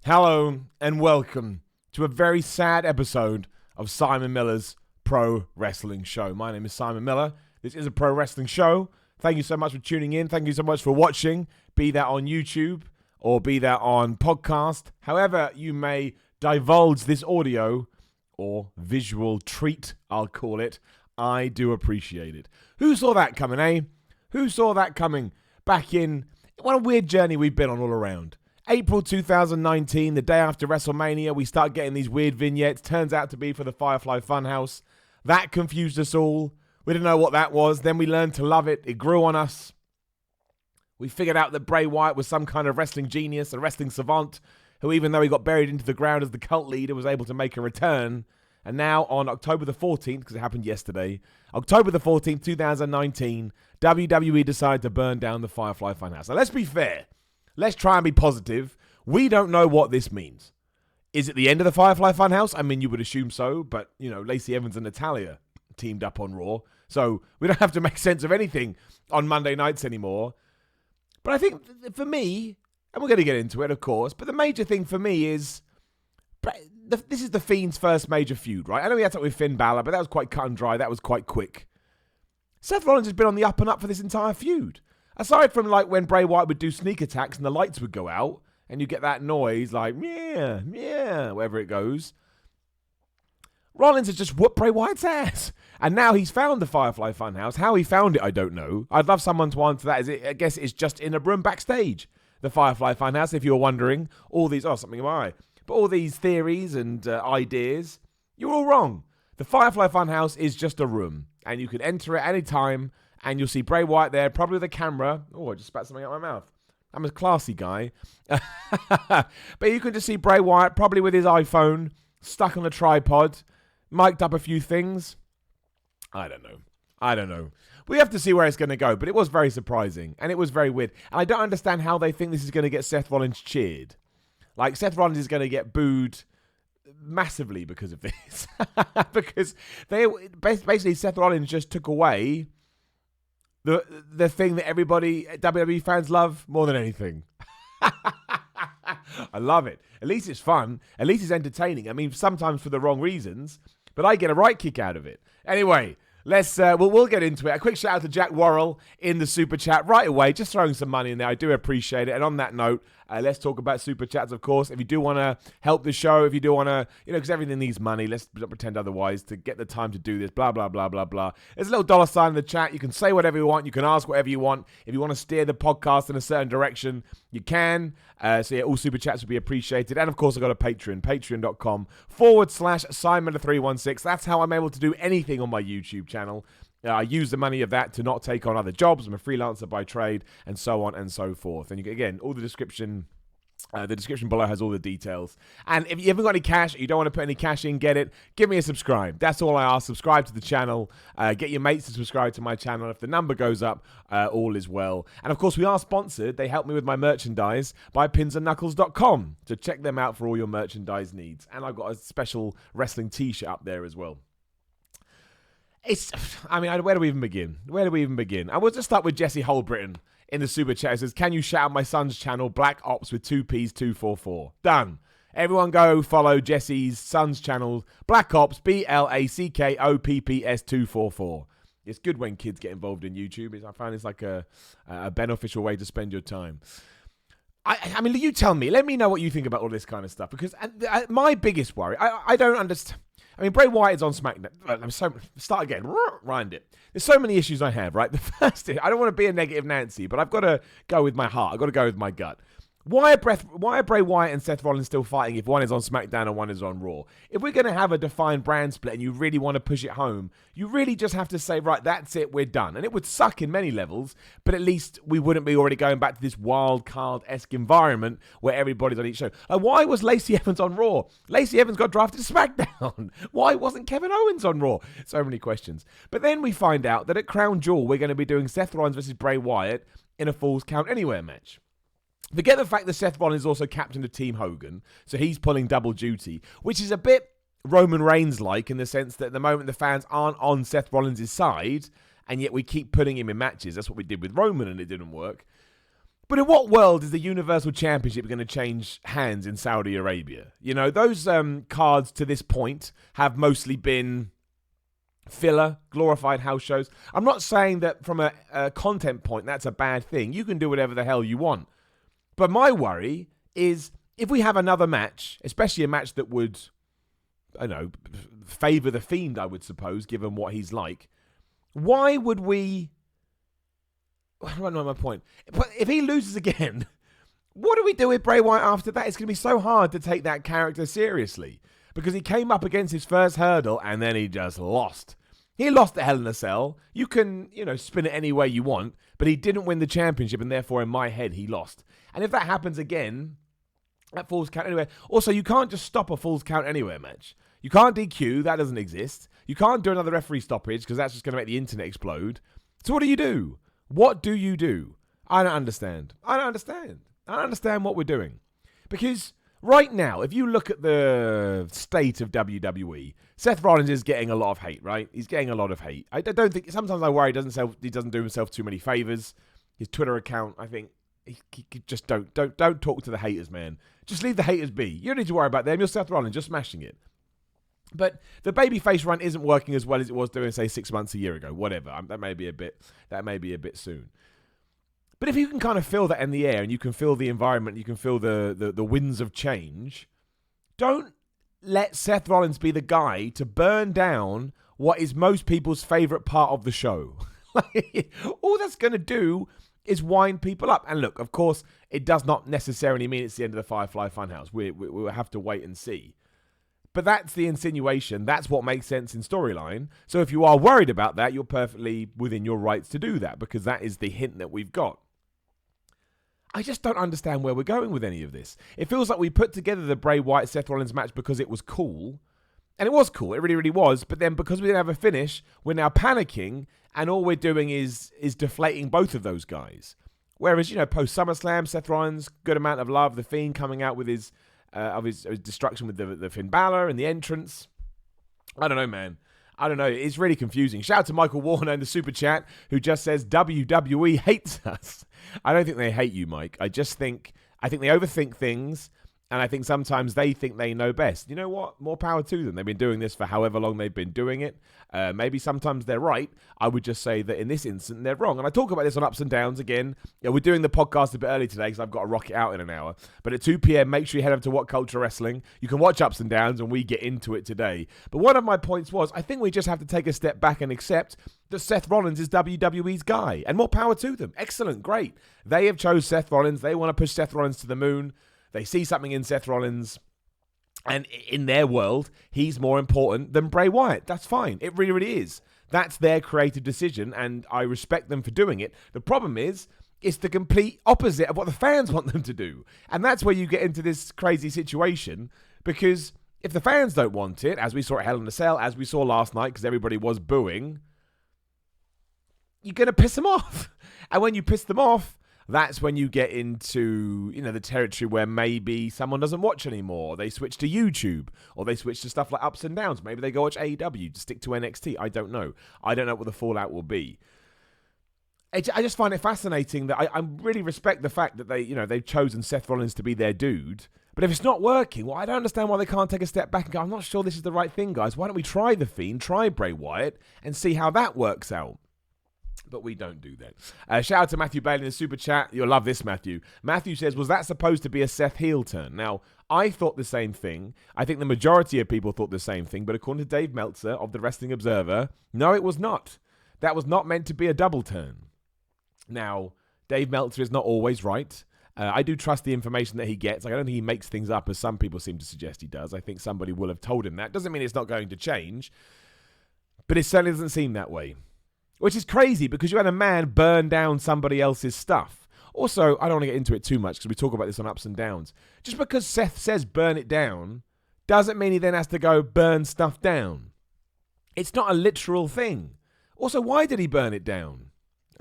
Hello and welcome to a very sad episode of Simon Miller's Pro Wrestling Show. My name is Simon Miller. This is a pro wrestling show. Thank you so much for tuning in. Thank you so much for watching, be that on YouTube or be that on podcast. However you may divulge this audio or visual treat, I'll call it, I do appreciate it. Who saw that coming, eh? Who saw that coming back in... What a weird journey we've been on all around. April 2019, the day after WrestleMania, we start getting these weird vignettes. Turns out to be for the Firefly funhouse. That confused us all. We didn't know what that was. Then we learned to love it. It grew on us. We figured out that Bray Wyatt was some kind of wrestling genius, a wrestling savant, who even though he got buried into the ground as the cult leader, was able to make a return. And now on October the 14th, because it happened yesterday, October the 14th, 2019, WWE decided to burn down the Firefly funhouse. Now let's be fair. Let's try and be positive. We don't know what this means. Is it the end of the Firefly funhouse? I mean, you would assume so, but, you know, Lacey Evans and Natalya teamed up on Raw, so we don't have to make sense of anything on Monday nights anymore. But I think for me, and we're going to get into it, of course, but the major thing for me is, this is the Fiend's first major feud, right? I know he had something with Finn Balor, but that was quite cut and dry. That was quite quick. Seth Rollins has been on the up and up for this entire feud. Aside from like when Bray Wyatt would do sneak attacks and the lights would go out and you get that noise like, yeah, wherever it goes. Rollins has just whooped Bray Wyatt's ass. And now he's found the Firefly funhouse. How he found it, I don't know. I'd love someone to answer that. I guess it's just in a room backstage. The Firefly funhouse, if you're wondering. All these, something am I. But all these theories and ideas, you're all wrong. The Firefly funhouse is just a room. And you can enter it any time. And you'll see Bray Wyatt there, probably with a camera. Oh, I just spat something out my mouth. I'm a classy guy. But you can just see Bray Wyatt, probably with his iPhone, stuck on a tripod, mic'd up a few things. I don't know. We have to see where it's going to go. But it was very surprising. And it was very weird. And I don't understand how they think this is going to get Seth Rollins cheered. Like, Seth Rollins is going to get booed massively because of this. Because basically Seth Rollins just took away... The thing that everybody, WWE fans love more than anything. I love it. At least it's fun. At least it's entertaining. I mean, sometimes for the wrong reasons, but I get a right kick out of it. Anyway, we'll get into it. A quick shout out to Jack Worrell in the super chat right away. Just throwing some money in there. I do appreciate it. And on that note, let's talk about super chats, of course. If you do want to help the show, if you do want to, because everything needs money. Let's not pretend otherwise to get the time to do this. Blah, blah, blah, blah, blah. There's a little dollar sign in the chat. You can say whatever you want. You can ask whatever you want. If you want to steer the podcast in a certain direction, you can. So yeah, all super chats would be appreciated. And of course, I've got a Patreon, patreon.com/Simon316. That's how I'm able to do anything on my YouTube channel. I use the money of that to not take on other jobs. I'm a freelancer by trade, and so on and so forth. And you get, again, all the description below has all the details. And if you haven't got any cash, or you don't want to put any cash in, get it. Give me a subscribe. That's all I ask. Subscribe to the channel. Get your mates to subscribe to my channel. If the number goes up, all is well. And of course, we are sponsored. They help me with my merchandise by pinsandknuckles.com. So check them out for all your merchandise needs. And I've got a special wrestling t-shirt up there as well. Where do we even begin? I will just start with Jesse Holbritton in the super chat. It says, can you shout out my son's channel, Black Ops with 2Ps 244? Done. Everyone go follow Jesse's son's channel, Black Ops, BLACKOPPS 244. It's good when kids get involved in YouTube. I find it's like a beneficial way to spend your time. I mean, you tell me. Let me know what you think about all this kind of stuff. Because my biggest worry, I don't understand. I mean, Bray Wyatt is on SmackDown. Start again. Rind it. There's so many issues I have, right? The first is, I don't want to be a negative Nancy, but I've got to go with my heart. I've got to go with my gut. Why are Bray Wyatt and Seth Rollins still fighting if one is on SmackDown and one is on Raw? If we're going to have a defined brand split and you really want to push it home, you really just have to say, right, that's it, we're done. And it would suck in many levels, but at least we wouldn't be already going back to this wild card-esque environment where everybody's on each show. Like, why was Lacey Evans on Raw? Lacey Evans got drafted to SmackDown. Why wasn't Kevin Owens on Raw? So many questions. But then we find out that at Crown Jewel, we're going to be doing Seth Rollins versus Bray Wyatt in a Falls Count Anywhere match. Forget the fact that Seth Rollins is also captain of Team Hogan, so he's pulling double duty, which is a bit Roman Reigns-like in the sense that at the moment the fans aren't on Seth Rollins' side, and yet we keep putting him in matches. That's what we did with Roman, and it didn't work. But in what world is the Universal Championship going to change hands in Saudi Arabia? You know, those cards to this point have mostly been filler, glorified house shows. I'm not saying that from a content point that's a bad thing. You can do whatever the hell you want. But my worry is if we have another match, especially a match that would, I don't know, favour the Fiend, I would suppose, given what he's like, why would we... I don't know my point. But if he loses again, what do we do with Bray Wyatt after that? It's going to be so hard to take that character seriously because he came up against his first hurdle and then he just lost. He lost at Hell in a Cell. You can, spin it any way you want, but he didn't win the championship and therefore in my head he lost. And if that happens again, that Falls Count Anywhere. Also, you can't just stop a Falls Count Anywhere match. You can't DQ. That doesn't exist. You can't do another referee stoppage because that's just going to make the internet explode. So what do? What do you do? I don't understand. I don't understand what we're doing. Because right now, if you look at the state of WWE, Seth Rollins is getting a lot of hate, right? He's getting a lot of hate. I don't think... Sometimes I worry he doesn't do himself too many favors. His Twitter account, I think... He just don't talk to the haters, man. Just leave the haters be. You don't need to worry about them. You're Seth Rollins, just smashing it. But the babyface run isn't working as well as it was doing, say, 6 months, a year ago. Whatever. That may be a bit soon. But if you can kind of feel that in the air and you can feel the environment, you can feel the winds of change, don't let Seth Rollins be the guy to burn down what is most people's favorite part of the show. All that's going to do is wind people up. And look, of course, it does not necessarily mean it's the end of the Firefly funhouse. We'll have to wait and see. But that's the insinuation. That's what makes sense in storyline. So if you are worried about that, you're perfectly within your rights to do that because that is the hint that we've got. I just don't understand where we're going with any of this. It feels like we put together the Bray Wyatt Seth Rollins match because it was cool. And it was cool. It really, really was. But then because we didn't have a finish, we're now panicking and all we're doing is deflating both of those guys. Whereas, post SummerSlam, Seth Rollins, good amount of love. The Fiend coming out with his destruction with the Finn Balor and the entrance. I don't know, man. I don't know. It's really confusing. Shout out to Michael Warner in the super chat who just says WWE hates us. I don't think they hate you, Mike. I think they overthink things. And I think sometimes they think they know best. You know what? More power to them. They've been doing this for however long they've been doing it. Maybe sometimes they're right. I would just say that in this instance, they're wrong. And I talk about this on Ups and Downs again. We're doing the podcast a bit early today because I've got to rock it out in an hour. But at 2 p.m., make sure you head over to What Culture Wrestling. You can watch Ups and Downs and we get into it today. But one of my points was, I think we just have to take a step back and accept that Seth Rollins is WWE's guy. And more power to them. Excellent. Great. They have chose Seth Rollins. They want to push Seth Rollins to the moon. They see something in Seth Rollins, and in their world, he's more important than Bray Wyatt. That's fine. It really, really is. That's their creative decision, and I respect them for doing it. The problem is, it's the complete opposite of what the fans want them to do. And that's where you get into this crazy situation, because if the fans don't want it, as we saw at Hell in a Cell, as we saw last night, because everybody was booing, you're going to piss them off. And when you piss them off, that's when you get into, the territory where maybe someone doesn't watch anymore. They switch to YouTube or they switch to stuff like Ups and Downs. Maybe they go watch AEW to stick to NXT. I don't know. I don't know what the fallout will be. I just find it fascinating that I really respect the fact that they've chosen Seth Rollins to be their dude. But if it's not working, well, I don't understand why they can't take a step back and go, I'm not sure this is the right thing, guys. Why don't we try The Fiend, try Bray Wyatt and see how that works out? But we don't do that. Shout out to Matthew Bailey in the super chat. You'll love this, Matthew. Matthew says, was that supposed to be a Seth heel turn? Now, I thought the same thing. I think the majority of people thought the same thing. But according to Dave Meltzer of the Wrestling Observer, no, it was not. That was not meant to be a double turn. Now, Dave Meltzer is not always right. I do trust the information that he gets. I don't think he makes things up, as some people seem to suggest he does. I think somebody will have told him that. Doesn't mean it's not going to change. But it certainly doesn't seem that way. Which is crazy because you had a man burn down somebody else's stuff. Also, I don't want to get into it too much because we talk about this on Ups and Downs. Just because Seth says burn it down doesn't mean he then has to go burn stuff down. It's not a literal thing. Also, why did he burn it down?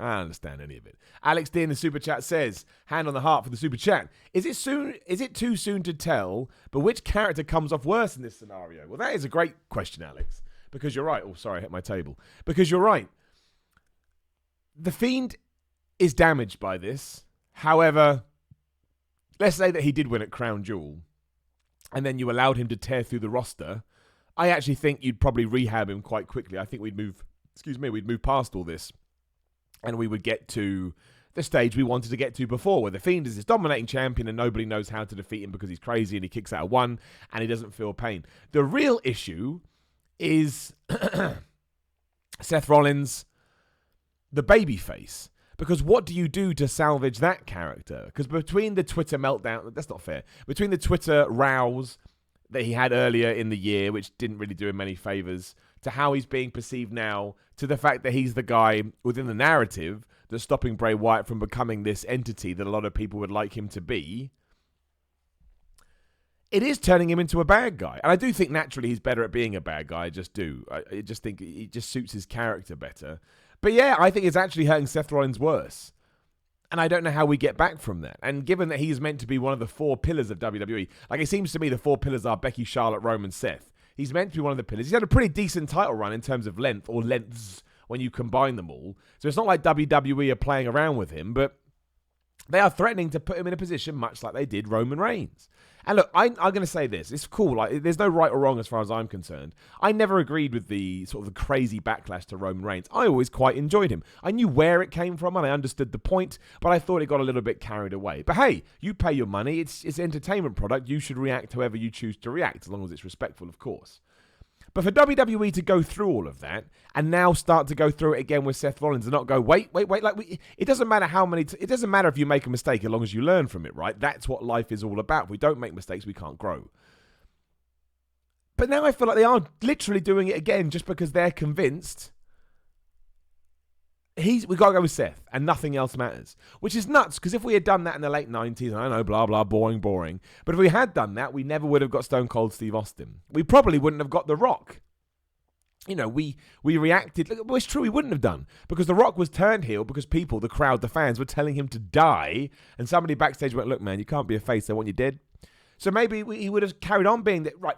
I don't understand any of it. Alex D in the super chat says, hand on the heart for the super chat. Is it too soon to tell, but which character comes off worse in this scenario? Well, that is a great question, Alex. Because you're right. Oh, sorry, I hit my table. Because you're right. The Fiend is damaged by this. However, let's say that he did win at Crown Jewel and then you allowed him to tear through the roster. I actually think you'd probably rehab him quite quickly. I think we'd move past all this and we would get to the stage we wanted to get to before, where the Fiend is this dominating champion and nobody knows how to defeat him because he's crazy and he kicks out of one and he doesn't feel pain. The real issue is Seth Rollins, the babyface. Because what do you do to salvage that character? Because between the Twitter meltdown, that's not fair, between the Twitter rows that he had earlier in the year, which didn't really do him many favors, to how he's being perceived now, to the fact that he's the guy within the narrative that's stopping Bray Wyatt from becoming this entity that a lot of people would like him to be, it is turning him into a bad guy. And I do think naturally he's better at being a bad guy. I just do. I just think it just suits his character better. But yeah, I think it's actually hurting Seth Rollins worse. And I don't know how we get back from that. And given that he's meant to be one of the 4 pillars of WWE, like it seems to me the 4 pillars are Becky, Charlotte, Roman, Seth. He's meant to be one of the pillars. He's had a pretty decent title run in terms of length, or lengths, when you combine them all. So it's not like WWE are playing around with him, but they are threatening to put him in a position much like they did Roman Reigns. And look, I'm going to say this. It's cool. Like, there's no right or wrong as far as I'm concerned. I never agreed with the sort of the crazy backlash to Roman Reigns. I always quite enjoyed him. I knew where it came from and I understood the point, but I thought it got a little bit carried away. But hey, you pay your money. It's entertainment product. You should react however you choose to react, as long as it's respectful, of course. But for WWE to go through all of that and now start to go through it again with Seth Rollins and not go, wait, it doesn't matter how many, it doesn't matter if you make a mistake as long as you learn from it, right? That's what life is all about. If we don't make mistakes, we can't grow. But now I feel like they are literally doing it again just because they're convinced we got to go with Seth and nothing else matters, which is nuts, because if we had done that in the late 90s, I know, blah, blah, boring, but if we had done that, we never would have got Stone Cold Steve Austin. We probably wouldn't have got The Rock. You know, we reacted, well, it's true, we wouldn't have done, because The Rock was turned heel because people, the crowd, the fans, were telling him to die, and somebody backstage went, look, man, you can't be a face, they want you dead. So maybe he would have carried on being that, right,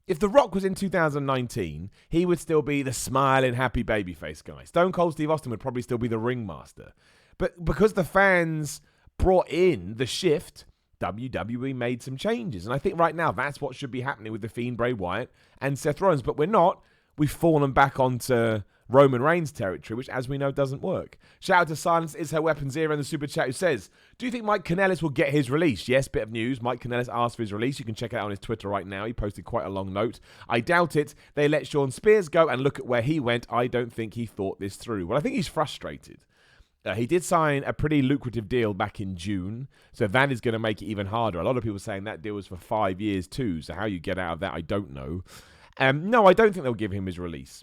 if The Rock was in 2019, he would still be the smiling, happy babyface guy. Stone Cold Steve Austin would probably still be the ringmaster. But because the fans brought in the shift, WWE made some changes. And I think right now that's what should be happening with The Fiend, Bray Wyatt, and Seth Rollins. But we're not. We've fallen back onto Roman Reigns territory, which, as we know, doesn't work. Shout out to Silence Is Her Weapon Zero in the Super Chat, who says, do you think Mike Kanellis will get his release? Yes, bit of news. Mike Kanellis asked for his release. You can check it out on his Twitter right now. He posted quite a long note. I doubt it. They let Sean Spears go, and look at where he went. I don't think he thought this through. Well, I think he's frustrated. He did sign a pretty lucrative deal back in June, so that is going to make it even harder. A lot of people saying that deal was for 5 years too, so how you get out of that, I don't know. No, I don't think they'll give him his release.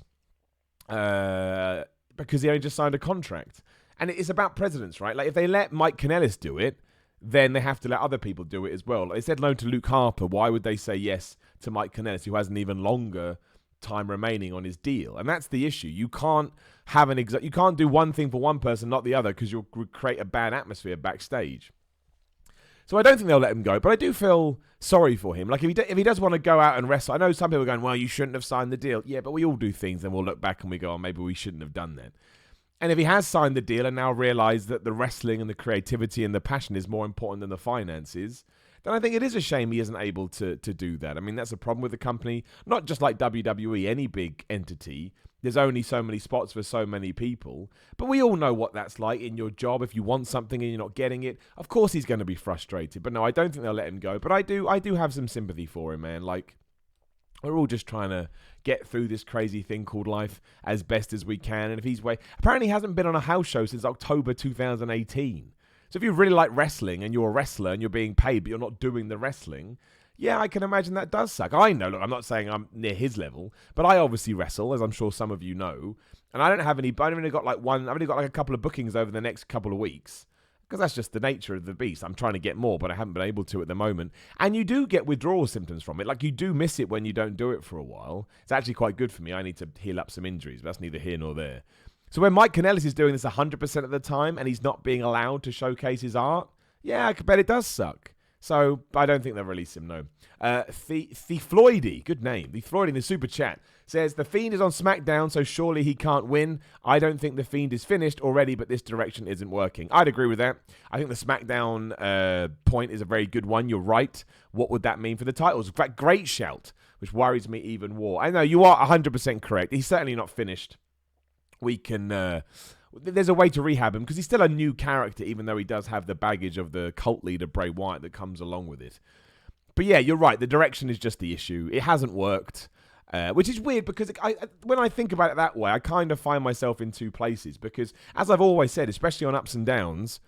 Because he only just signed a contract. And it's about precedence, right? Like, if they let Mike Kanellis do it, then they have to let other people do it as well. Like they said no to Luke Harper. Why would they say yes to Mike Kanellis, who has an even longer time remaining on his deal? And that's the issue. You can't have you can't do one thing for one person, not the other, because you'll create a bad atmosphere backstage. So I don't think they'll let him go, but I do feel sorry for him. Like, if he does want to go out and wrestle, I know some people are going, well, you shouldn't have signed the deal. Yeah, but we all do things, and we'll look back and we go, oh, maybe we shouldn't have done that. And if he has signed the deal and now realised that the wrestling and the creativity and the passion is more important than the finances, then I think it is a shame he isn't able to do that. I mean, that's a problem with the company. Not just like WWE, any big entity. There's only so many spots for so many people. But we all know what that's like in your job. If you want something and you're not getting it, of course he's going to be frustrated. But no, I don't think they'll let him go. But I do have some sympathy for him, man. Like, we're all just trying to get through this crazy thing called life as best as we can. And if he's apparently he hasn't been on a house show since October 2018. So if you really like wrestling and you're a wrestler and you're being paid, but you're not doing the wrestling, yeah, I can imagine that does suck. I know, look, I'm not saying I'm near his level, but I obviously wrestle, as I'm sure some of you know. And I've only got like a couple of bookings over the next couple of weeks, because that's just the nature of the beast. I'm trying to get more, but I haven't been able to at the moment. And you do get withdrawal symptoms from it. Like, you do miss it when you don't do it for a while. It's actually quite good for me. I need to heal up some injuries, but that's neither here nor there. So when Mike Kanellis is doing this 100% of the time and he's not being allowed to showcase his art, yeah, I bet it does suck. So I don't think they'll release him, no. The Floydy, good name. The Floydy in the super chat says, The Fiend is on SmackDown, so surely he can't win. I don't think The Fiend is finished already, but this direction isn't working. I'd agree with that. I think the SmackDown point is a very good one. You're right. What would that mean for the titles? In fact, great shout, which worries me even more. I know you are 100% correct. He's certainly not finished. We can... there's a way to rehab him because he's still a new character, even though he does have the baggage of the cult leader Bray Wyatt that comes along with it. But yeah, you're right. The direction is just the issue. It hasn't worked, which is weird because when I think about it that way, I kind of find myself in two places because, as I've always said, especially on ups and downs,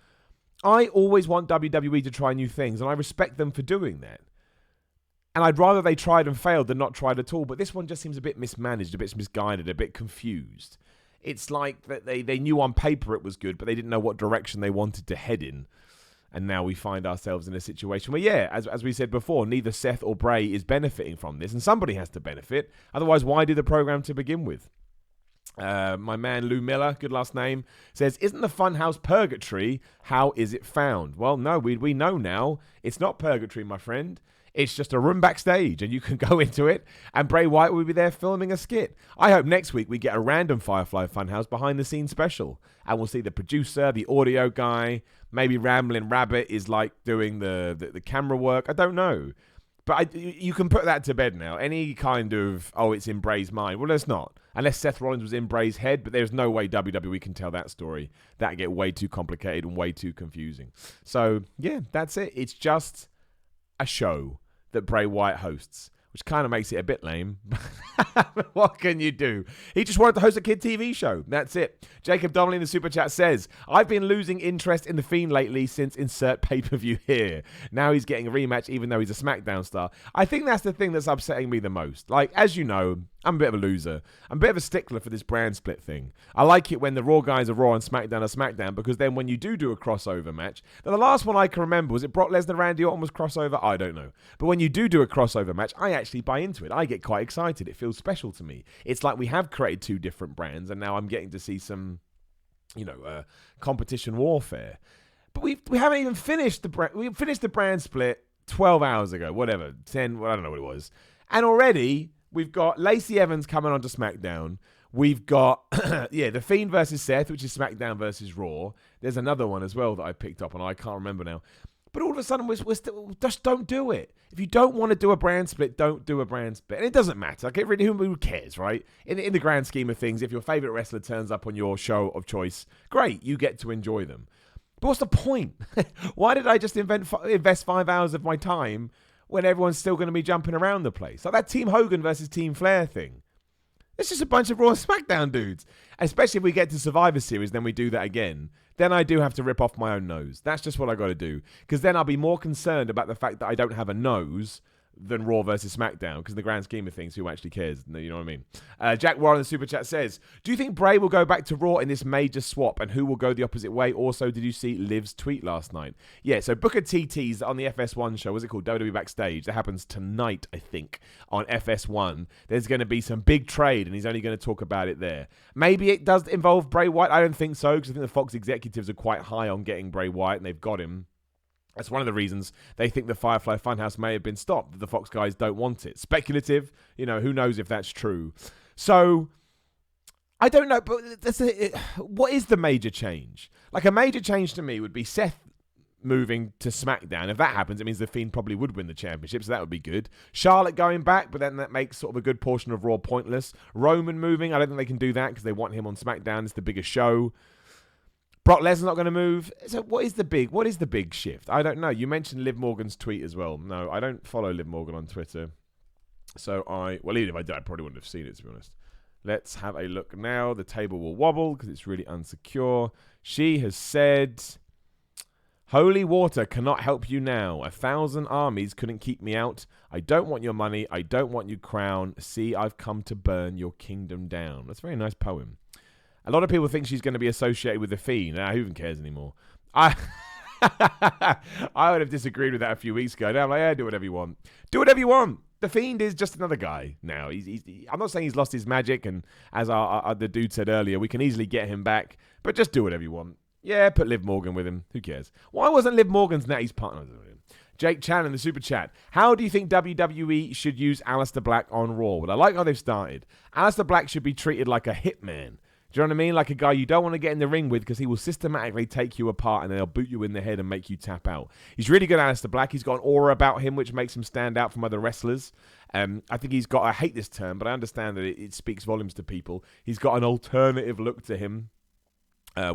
I always want WWE to try new things, and I respect them for doing that. And I'd rather they tried and failed than not tried at all. But this one just seems a bit mismanaged, a bit misguided, a bit confused. It's like that they knew on paper it was good, but they didn't know what direction they wanted to head in. And now we find ourselves in a situation where, yeah, as we said before, neither Seth or Bray is benefiting from this, and somebody has to benefit. Otherwise, why do the program to begin with? My man Lou Miller, good last name, says, Isn't the funhouse purgatory? How is it found? Well, no, we know now. It's not purgatory, my friend. It's just a room backstage, and you can go into it, and Bray Wyatt will be there filming a skit. I hope next week we get a random Firefly Funhouse behind-the-scenes special, and we'll see the producer, the audio guy, maybe Ramblin' Rabbit is like doing the camera work. I don't know. But you can put that to bed now. Any kind of, it's in Bray's mind. Well, it's not. Unless Seth Rollins was in Bray's head, but there's no way WWE can tell that story. That'd get way too complicated and way too confusing. So, yeah, that's it. It's just a show that Bray Wyatt hosts, which kind of makes it a bit lame. What can you do? He just wanted to host a kid TV show. That's it. Jacob Donnelly in the super chat says, I've been losing interest in The Fiend lately since insert pay-per-view here. Now he's getting a rematch even though he's a SmackDown star. I think that's the thing that's upsetting me the most. Like, as you know, I'm a bit of a loser. I'm a bit of a stickler for this brand split thing. I like it when the Raw guys are Raw and SmackDown are SmackDown because then when you do a crossover match, now the last one I can remember, was it Brock Lesnar, Randy Orton was crossover? I don't know. But when you do a crossover match, I actually buy into it. I get quite excited. It feels special to me. It's like we have created two different brands and now I'm getting to see some, competition warfare. But we haven't even finished the brand. We finished the brand split 12 hours ago, whatever, 10, I don't know what it was. And already we've got Lacey Evans coming onto SmackDown. We've got, The Fiend versus Seth, which is SmackDown versus Raw. There's another one as well that I picked up and I can't remember now. But all of a sudden, we're still, just don't do it. If you don't want to do a brand split, don't do a brand split. And it doesn't matter. Like, really, who cares, right? In the grand scheme of things, if your favorite wrestler turns up on your show of choice, great, you get to enjoy them. But what's the point? Why did I just invest 5 hours of my time when everyone's still going to be jumping around the place? Like that Team Hogan versus Team Flair thing. It's just a bunch of Raw and SmackDown dudes. Especially if we get to Survivor Series, then we do that again. Then I do have to rip off my own nose. That's just what I got to do. Because then I'll be more concerned about the fact that I don't have a nose than Raw versus SmackDown. Because in the grand scheme of things, who actually cares? You know what I mean? Jack Warren in the Super Chat says, do you think Bray will go back to Raw in this major swap? And who will go the opposite way? Also, did you see Liv's tweet last night? Yeah, so Booker T teased on the FS1 show. What's it called? WWE Backstage. That happens tonight, I think, on FS1. There's going to be some big trade, and he's only going to talk about it there. Maybe it does involve Bray Wyatt. I don't think so, because I think the Fox executives are quite high on getting Bray Wyatt, and they've got him. That's one of the reasons they think the Firefly Funhouse may have been stopped. The Fox guys don't want it. Speculative, who knows if that's true. So, I don't know, but what is the major change? Like, a major change to me would be Seth moving to SmackDown. If that happens, it means The Fiend probably would win the championship, so that would be good. Charlotte going back, but then that makes sort of a good portion of Raw pointless. Roman moving, I don't think they can do that because they want him on SmackDown. It's the bigger show. Brock Lesnar's not going to move. So what is the big shift? I don't know. You mentioned Liv Morgan's tweet as well. No, I don't follow Liv Morgan on Twitter. So even if I did, I probably wouldn't have seen it, to be honest. Let's have a look now. The table will wobble because it's really unsecure. She has said, Holy water cannot help you now. 1,000 armies couldn't keep me out. I don't want your money. I don't want your crown. See, I've come to burn your kingdom down. That's a very nice poem. A lot of people think she's going to be associated with The Fiend. Who even cares anymore? I would have disagreed with that a few weeks ago. Now I'm like, do whatever you want. Do whatever you want. The Fiend is just another guy now. I'm not saying he's lost his magic, and as the dude said earlier, we can easily get him back, but just do whatever you want. Yeah, put Liv Morgan with him. Who cares? Why wasn't Liv Morgan's Natty's partner? Jake Chan in the super chat. How do you think WWE should use Aleister Black on Raw? Well, I like how they've started. Aleister Black should be treated like a hitman. Do you know what I mean? Like a guy you don't want to get in the ring with because he will systematically take you apart and then he'll boot you in the head and make you tap out. He's really good, Aleister Black. He's got an aura about him which makes him stand out from other wrestlers. I think he's got, I hate this term, but I understand that it speaks volumes to people. He's got an alternative look to him.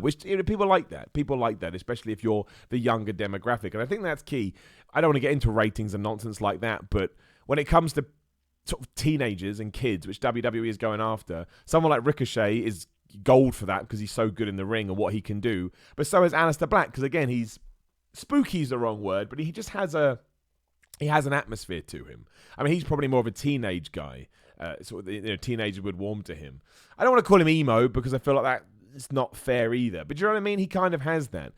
Which people like that. People like that, especially if you're the younger demographic. And I think that's key. I don't want to get into ratings and nonsense like that, but when it comes to sort of teenagers and kids, which WWE is going after, someone like Ricochet is gold for that because he's so good in the ring and what he can do. But so is Aleister Black because, again, he's spooky is the wrong word, but he just has an atmosphere to him. I mean, he's probably more of a teenage guy. Sort of, teenagers would warm to him. I don't want to call him emo because I feel like that it's not fair either. But do you know what I mean? He kind of has that.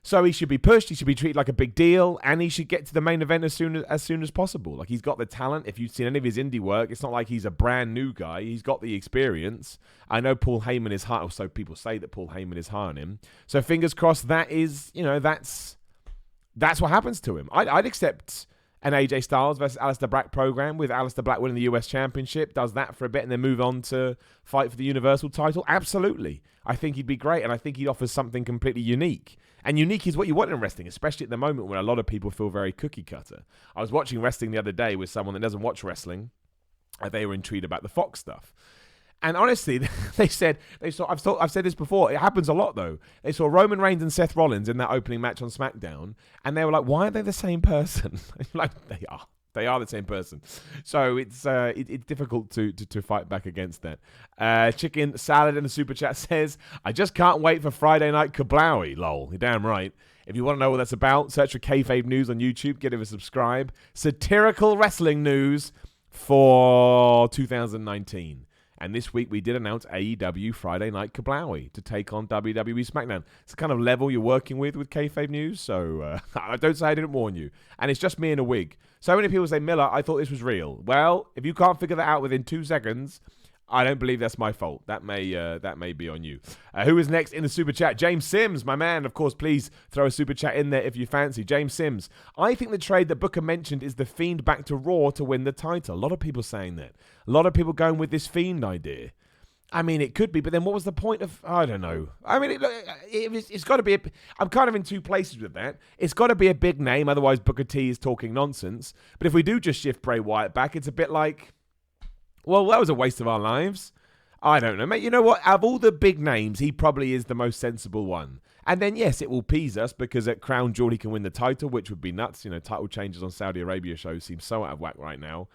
So he should be pushed. He should be treated like a big deal, and he should get to the main event as soon as possible. Like, he's got the talent. If you've seen any of his indie work, it's not like he's a brand new guy. He's got the experience. I know Paul Heyman is high, or so people say that Paul Heyman is high on him. So fingers crossed. That is, that's what happens to him. I'd accept an AJ Styles versus Aleister Black program with Aleister Black winning the US Championship, does that for a bit, and then move on to fight for the Universal title. Absolutely. I think he'd be great, and I think he'd offer something completely unique. And unique is what you want in wrestling, especially at the moment when a lot of people feel very cookie cutter. I was watching wrestling the other day with someone that doesn't watch wrestling, and they were intrigued about the Fox stuff. And honestly, they said, I've said this before, it happens a lot though. They saw Roman Reigns and Seth Rollins in that opening match on SmackDown, and they were like, why are they the same person? Like, they are the same person. So it's difficult to fight back against that. Chicken Salad in the super chat says, I just can't wait for Friday Night Kablowie, lol. You're damn right. If you want to know what that's about, search for Kayfabe News on YouTube, give it a subscribe. Satirical wrestling news for 2019. And this week we did announce AEW Friday Night Kablowie to take on WWE SmackDown. It's the kind of level you're working with Kayfabe News, so don't say I didn't warn you. And it's just me in a wig. So many people say, Miller, I thought this was real. Well, if you can't figure that out within 2 seconds, I don't believe that's my fault. That may be on you. Who is next in the super chat? James Sims, my man. Of course, please throw a super chat in there if you fancy. James Sims. I think the trade that Booker mentioned is the Fiend back to Raw to win the title. A lot of people saying that. A lot of people going with this Fiend idea. I mean, it could be, but then what was the point of... I don't know. I mean, it's got to be... I'm kind of in two places with that. It's got to be a big name, otherwise Booker T is talking nonsense. But if we do just shift Bray Wyatt back, it's a bit like... Well, that was a waste of our lives. I don't know, mate. You know what? Out of all the big names, he probably is the most sensible one. And then, yes, it will please us because at Crown Jewel he can win the title, which would be nuts. Title changes on Saudi Arabia shows seem so out of whack right now.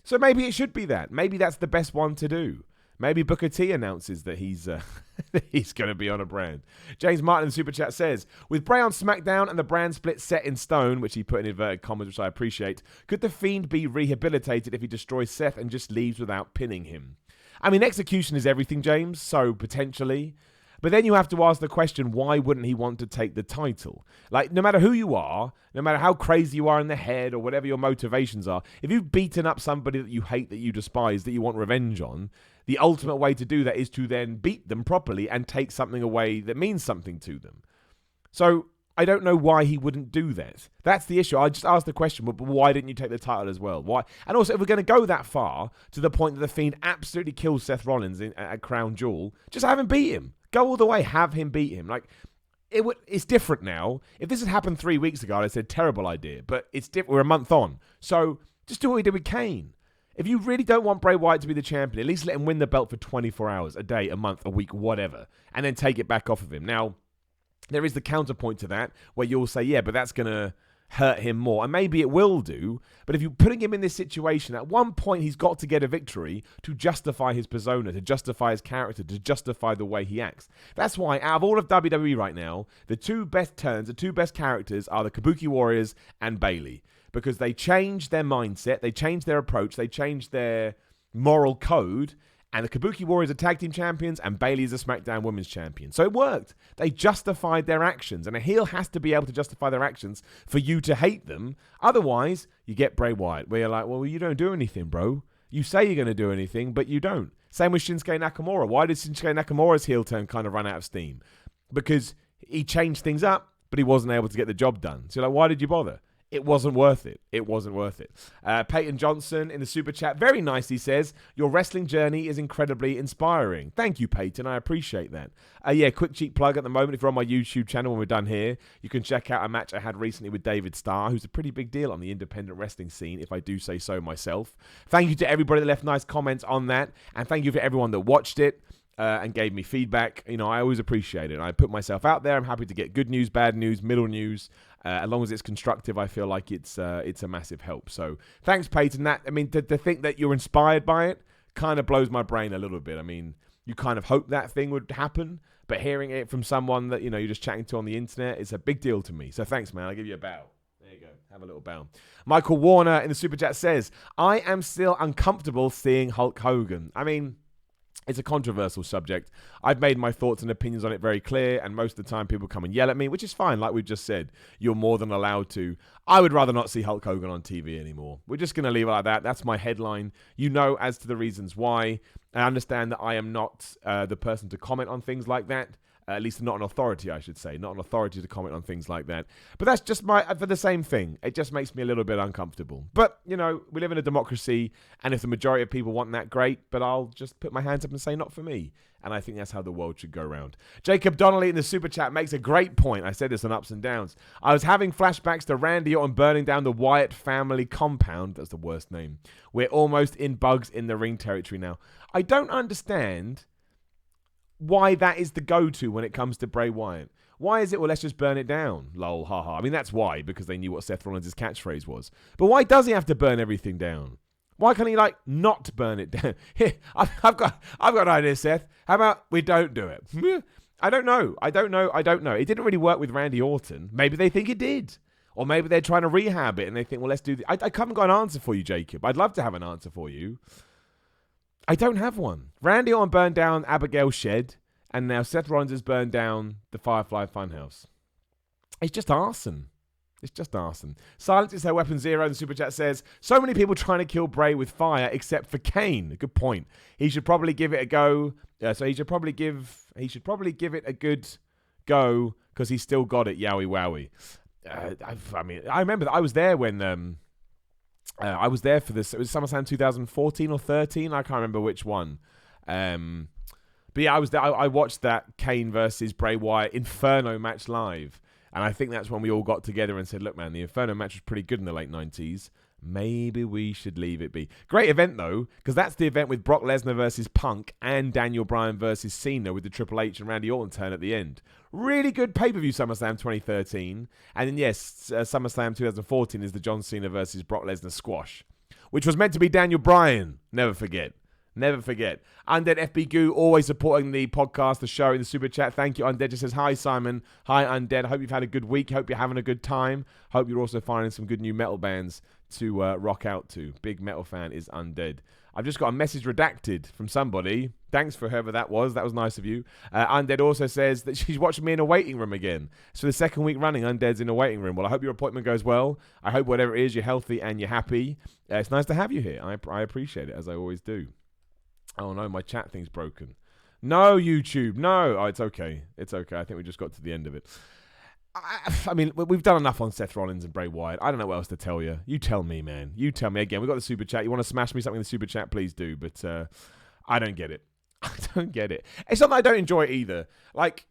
So maybe it should be that. Maybe that's the best one to do. Maybe Booker T announces that he's going to be on a brand. James Martin in the Super Chat says, with Bray on SmackDown and the brand split set in stone, which he put in inverted commas, which I appreciate, could the Fiend be rehabilitated if he destroys Seth and just leaves without pinning him? I mean, execution is everything, James, so potentially. But then you have to ask the question, why wouldn't he want to take the title? Like, no matter who you are, no matter how crazy you are in the head or whatever your motivations are, if you've beaten up somebody that you hate, that you despise, that you want revenge on, the ultimate way to do that is to then beat them properly and take something away that means something to them. So I don't know why he wouldn't do that. That's the issue. I just asked the question, but why didn't you take the title as well? Why? And also, if we're going to go that far to the point that the Fiend absolutely kills Seth Rollins at Crown Jewel, just have him beat him. Go all the way, have him beat him. Like, it's different now. If this had happened 3 weeks ago, I'd have said, terrible idea. But it's different. We're a month on. So just do what we did with Kane. If you really don't want Bray Wyatt to be the champion, at least let him win the belt for 24 hours, a day, a month, a week, whatever, and then take it back off of him. Now, there is the counterpoint to that, where you'll say, yeah, but that's going to hurt him more. And maybe it will do, but if you're putting him in this situation, at one point he's got to get a victory to justify his persona, to justify his character, to justify the way he acts. That's why, out of all of WWE right now, the two best turns, the two best characters are the Kabuki Warriors and Bayley. Because they changed their mindset, they changed their approach, they changed their moral code, and the Kabuki Warriors are tag team champions, and Bayley is a SmackDown Women's Champion. So it worked. They justified their actions, and a heel has to be able to justify their actions for you to hate them. Otherwise, you get Bray Wyatt, where you're like, well, you don't do anything, bro. You say you're going to do anything, but you don't. Same with Shinsuke Nakamura. Why did Shinsuke Nakamura's heel turn kind of run out of steam? Because he changed things up, but he wasn't able to get the job done. So you're like, why did you bother? it wasn't worth it. It wasn't worth it. Peyton Johnson in the super chat very nicely says, your wrestling journey is incredibly inspiring. Thank you, Peyton. I appreciate that. Quick cheap plug at the moment. If you're on my YouTube channel when we're done here, you can check out a match I had recently with David Starr, who's a pretty big deal on the independent wrestling scene, if I do say so myself. Thank you to everybody that left nice comments on that. And thank you for everyone that watched it. And gave me feedback. You know, I always appreciate it. I put myself out there. I'm happy to get good news, bad news, middle news. As long as it's constructive, I feel like it's a massive help. So thanks, Peyton. To think that you're inspired by it kind of blows my brain a little bit. I mean, you kind of hope that thing would happen, but hearing it from someone that, you know, you're just chatting to on the internet is a big deal to me. So thanks, man. I'll give you a bow. There you go. Have a little bow. Michael Warner in the super chat says, I am still uncomfortable seeing Hulk Hogan. I mean, it's a controversial subject. I've made my thoughts and opinions on it very clear, and most of the time people come and yell at me, which is fine. Like we've just said, you're more than allowed to. I would rather not see Hulk Hogan on TV anymore. We're just going to leave it like that. That's my headline. You know, as to the reasons why. I understand that I am not the person to comment on things like that. At least not an authority, I should say. Not an authority to comment on things like that. But that's just for the same thing. It just makes me a little bit uncomfortable. But, you know, we live in a democracy, and if the majority of people want that, great. But I'll just put my hands up and say, not for me. And I think that's how the world should go round. Jacob Donnelly in the super chat makes a great point. I said this on Ups and Downs. I was having flashbacks to Randy Orton burning down the Wyatt family compound. That's the worst name. We're almost in Bugs in the Ring territory now. I don't understand why that is the go-to when it comes to Bray Wyatt. Why is it, well, let's just burn it down? Lol, haha. I mean, that's why, because they knew what Seth Rollins' catchphrase was. But why does he have to burn everything down? Why can't he, not burn it down? Here, I've got an idea, Seth. How about we don't do it? I don't know. It didn't really work with Randy Orton. Maybe they think it did. Or maybe they're trying to rehab it and they think, well, let's do this. I haven't got an answer for you, Jacob. I'd love to have an answer for you. I don't have one. Randy Orton burned down Abigail's shed, and now Seth Rollins has burned down the Firefly funhouse. It's just arson. It's just arson. Silence is her weapon zero. The super chat says, so many people trying to kill Bray with fire except for Kane. Good point. He should probably give it a go. He should probably give it a good go because he's still got it. Yowie wowie. I remember that I was there when I was there for this. It was SummerSlam 2014 or 13. I can't remember which one. But yeah, I was there. I watched that Kane versus Bray Wyatt Inferno match live. And I think that's when we all got together and said, look, man, the Inferno match was pretty good in the late 90s. Maybe we should leave it be. Great event, though, because that's the event with Brock Lesnar versus Punk and Daniel Bryan versus Cena with the Triple H and Randy Orton turn at the end. Really good pay-per-view SummerSlam 2013. And then, yes, SummerSlam 2014 is the John Cena versus Brock Lesnar squash, which was meant to be Daniel Bryan. Never forget. Never forget. Undead FB Goo, always supporting the podcast, the show, in the super chat. Thank you, Undead. Just says, hi, Simon. Hi, Undead. Hope you've had a good week. Hope you're having a good time. Hope you're also finding some good new metal bands to rock out to. Big metal fan is Undead. I've just got a message redacted from somebody. Thanks for whoever that was. That was nice of you. Undead also says that she's watching me in a waiting room again. So the second week running, Undead's in a waiting room. Well, I hope your appointment goes well. I hope whatever it is, you're healthy and you're happy. It's nice to have you here. I appreciate it, as I always do. Oh no, my chat thing's broken. No, YouTube, no. Oh, it's okay. It's okay. I think we just got to the end of it. I mean, we've done enough on Seth Rollins and Bray Wyatt. I don't know what else to tell you. You tell me, man. You tell me. Again, we've got the super chat. You want to smash me something in the super chat, please do. But I don't get it. I don't get it. It's not that I don't enjoy it either. Like,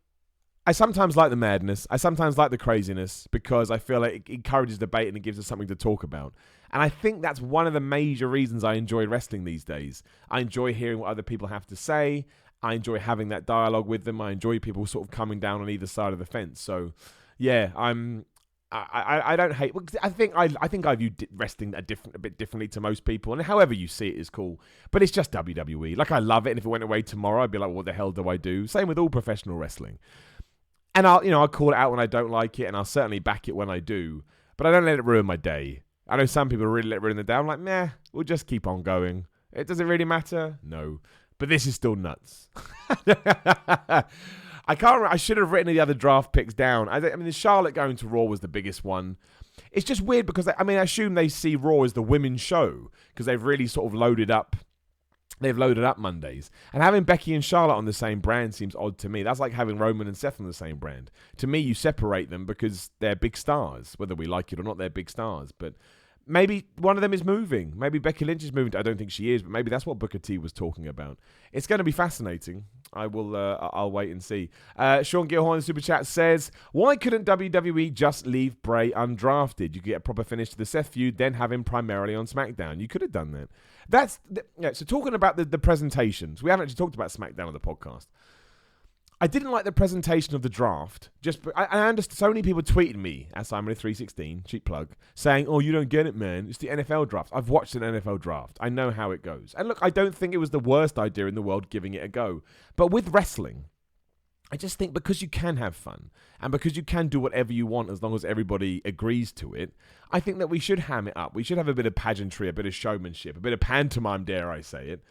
I sometimes like the madness. I sometimes like the craziness because I feel like it encourages debate and it gives us something to talk about. And I think that's one of the major reasons I enjoy wrestling these days. I enjoy hearing what other people have to say. I enjoy having that dialogue with them. I enjoy people sort of coming down on either side of the fence. So, yeah, I don't hate. I think I view wrestling a bit differently to most people, and however you see it is cool. But it's just WWE. Like, I love it, and if it went away tomorrow, I'd be like, what the hell do I do? Same with all professional wrestling. And I'll call it out when I don't like it, and I'll certainly back it when I do. But I don't let it ruin my day. I know some people really let it ruin their day. I'm like, meh, we'll just keep on going. Does it really matter? No. But this is still nuts. I can't remember. I should have written the other draft picks down. I mean, the Charlotte going to Raw was the biggest one. It's just weird because, I assume they see Raw as the women's show because they've really sort of loaded up they've loaded up Mondays. And having Becky and Charlotte on the same brand seems odd to me. That's like having Roman and Seth on the same brand. To me, you separate them because they're big stars. Whether we like it or not, they're big stars. But maybe one of them is moving. Maybe Becky Lynch is moving. I don't think she is, but maybe that's what Booker T was talking about. It's going to be fascinating. I'll wait and see. Sean Gilhorn in the Super Chat says, why couldn't WWE just leave Bray undrafted? You could get a proper finish to the Seth feud, then have him primarily on SmackDown. You could have done that. So talking about the presentations, we haven't actually talked about SmackDown on the podcast. I didn't like the presentation of the draft. I understand so many people tweeted me at Simon316, cheap plug, saying, "Oh, you don't get it, man. It's the NFL draft." I've watched an NFL draft. I know how it goes. And look, I don't think it was the worst idea in the world giving it a go. But with wrestling, I just think because you can have fun and because you can do whatever you want as long as everybody agrees to it, I think that we should ham it up. We should have a bit of pageantry, a bit of showmanship, a bit of pantomime, dare I say it.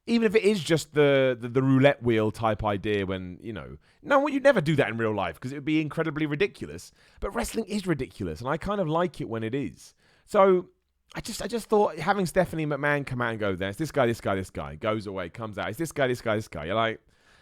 Even if it is just the roulette wheel type idea when, you'd never do that in real life because it would be incredibly ridiculous. But wrestling is ridiculous, and I kind of like it when it is. So I just thought having Stephanie McMahon come out and go, there's this guy, goes away, comes out, it's this guy. You're like,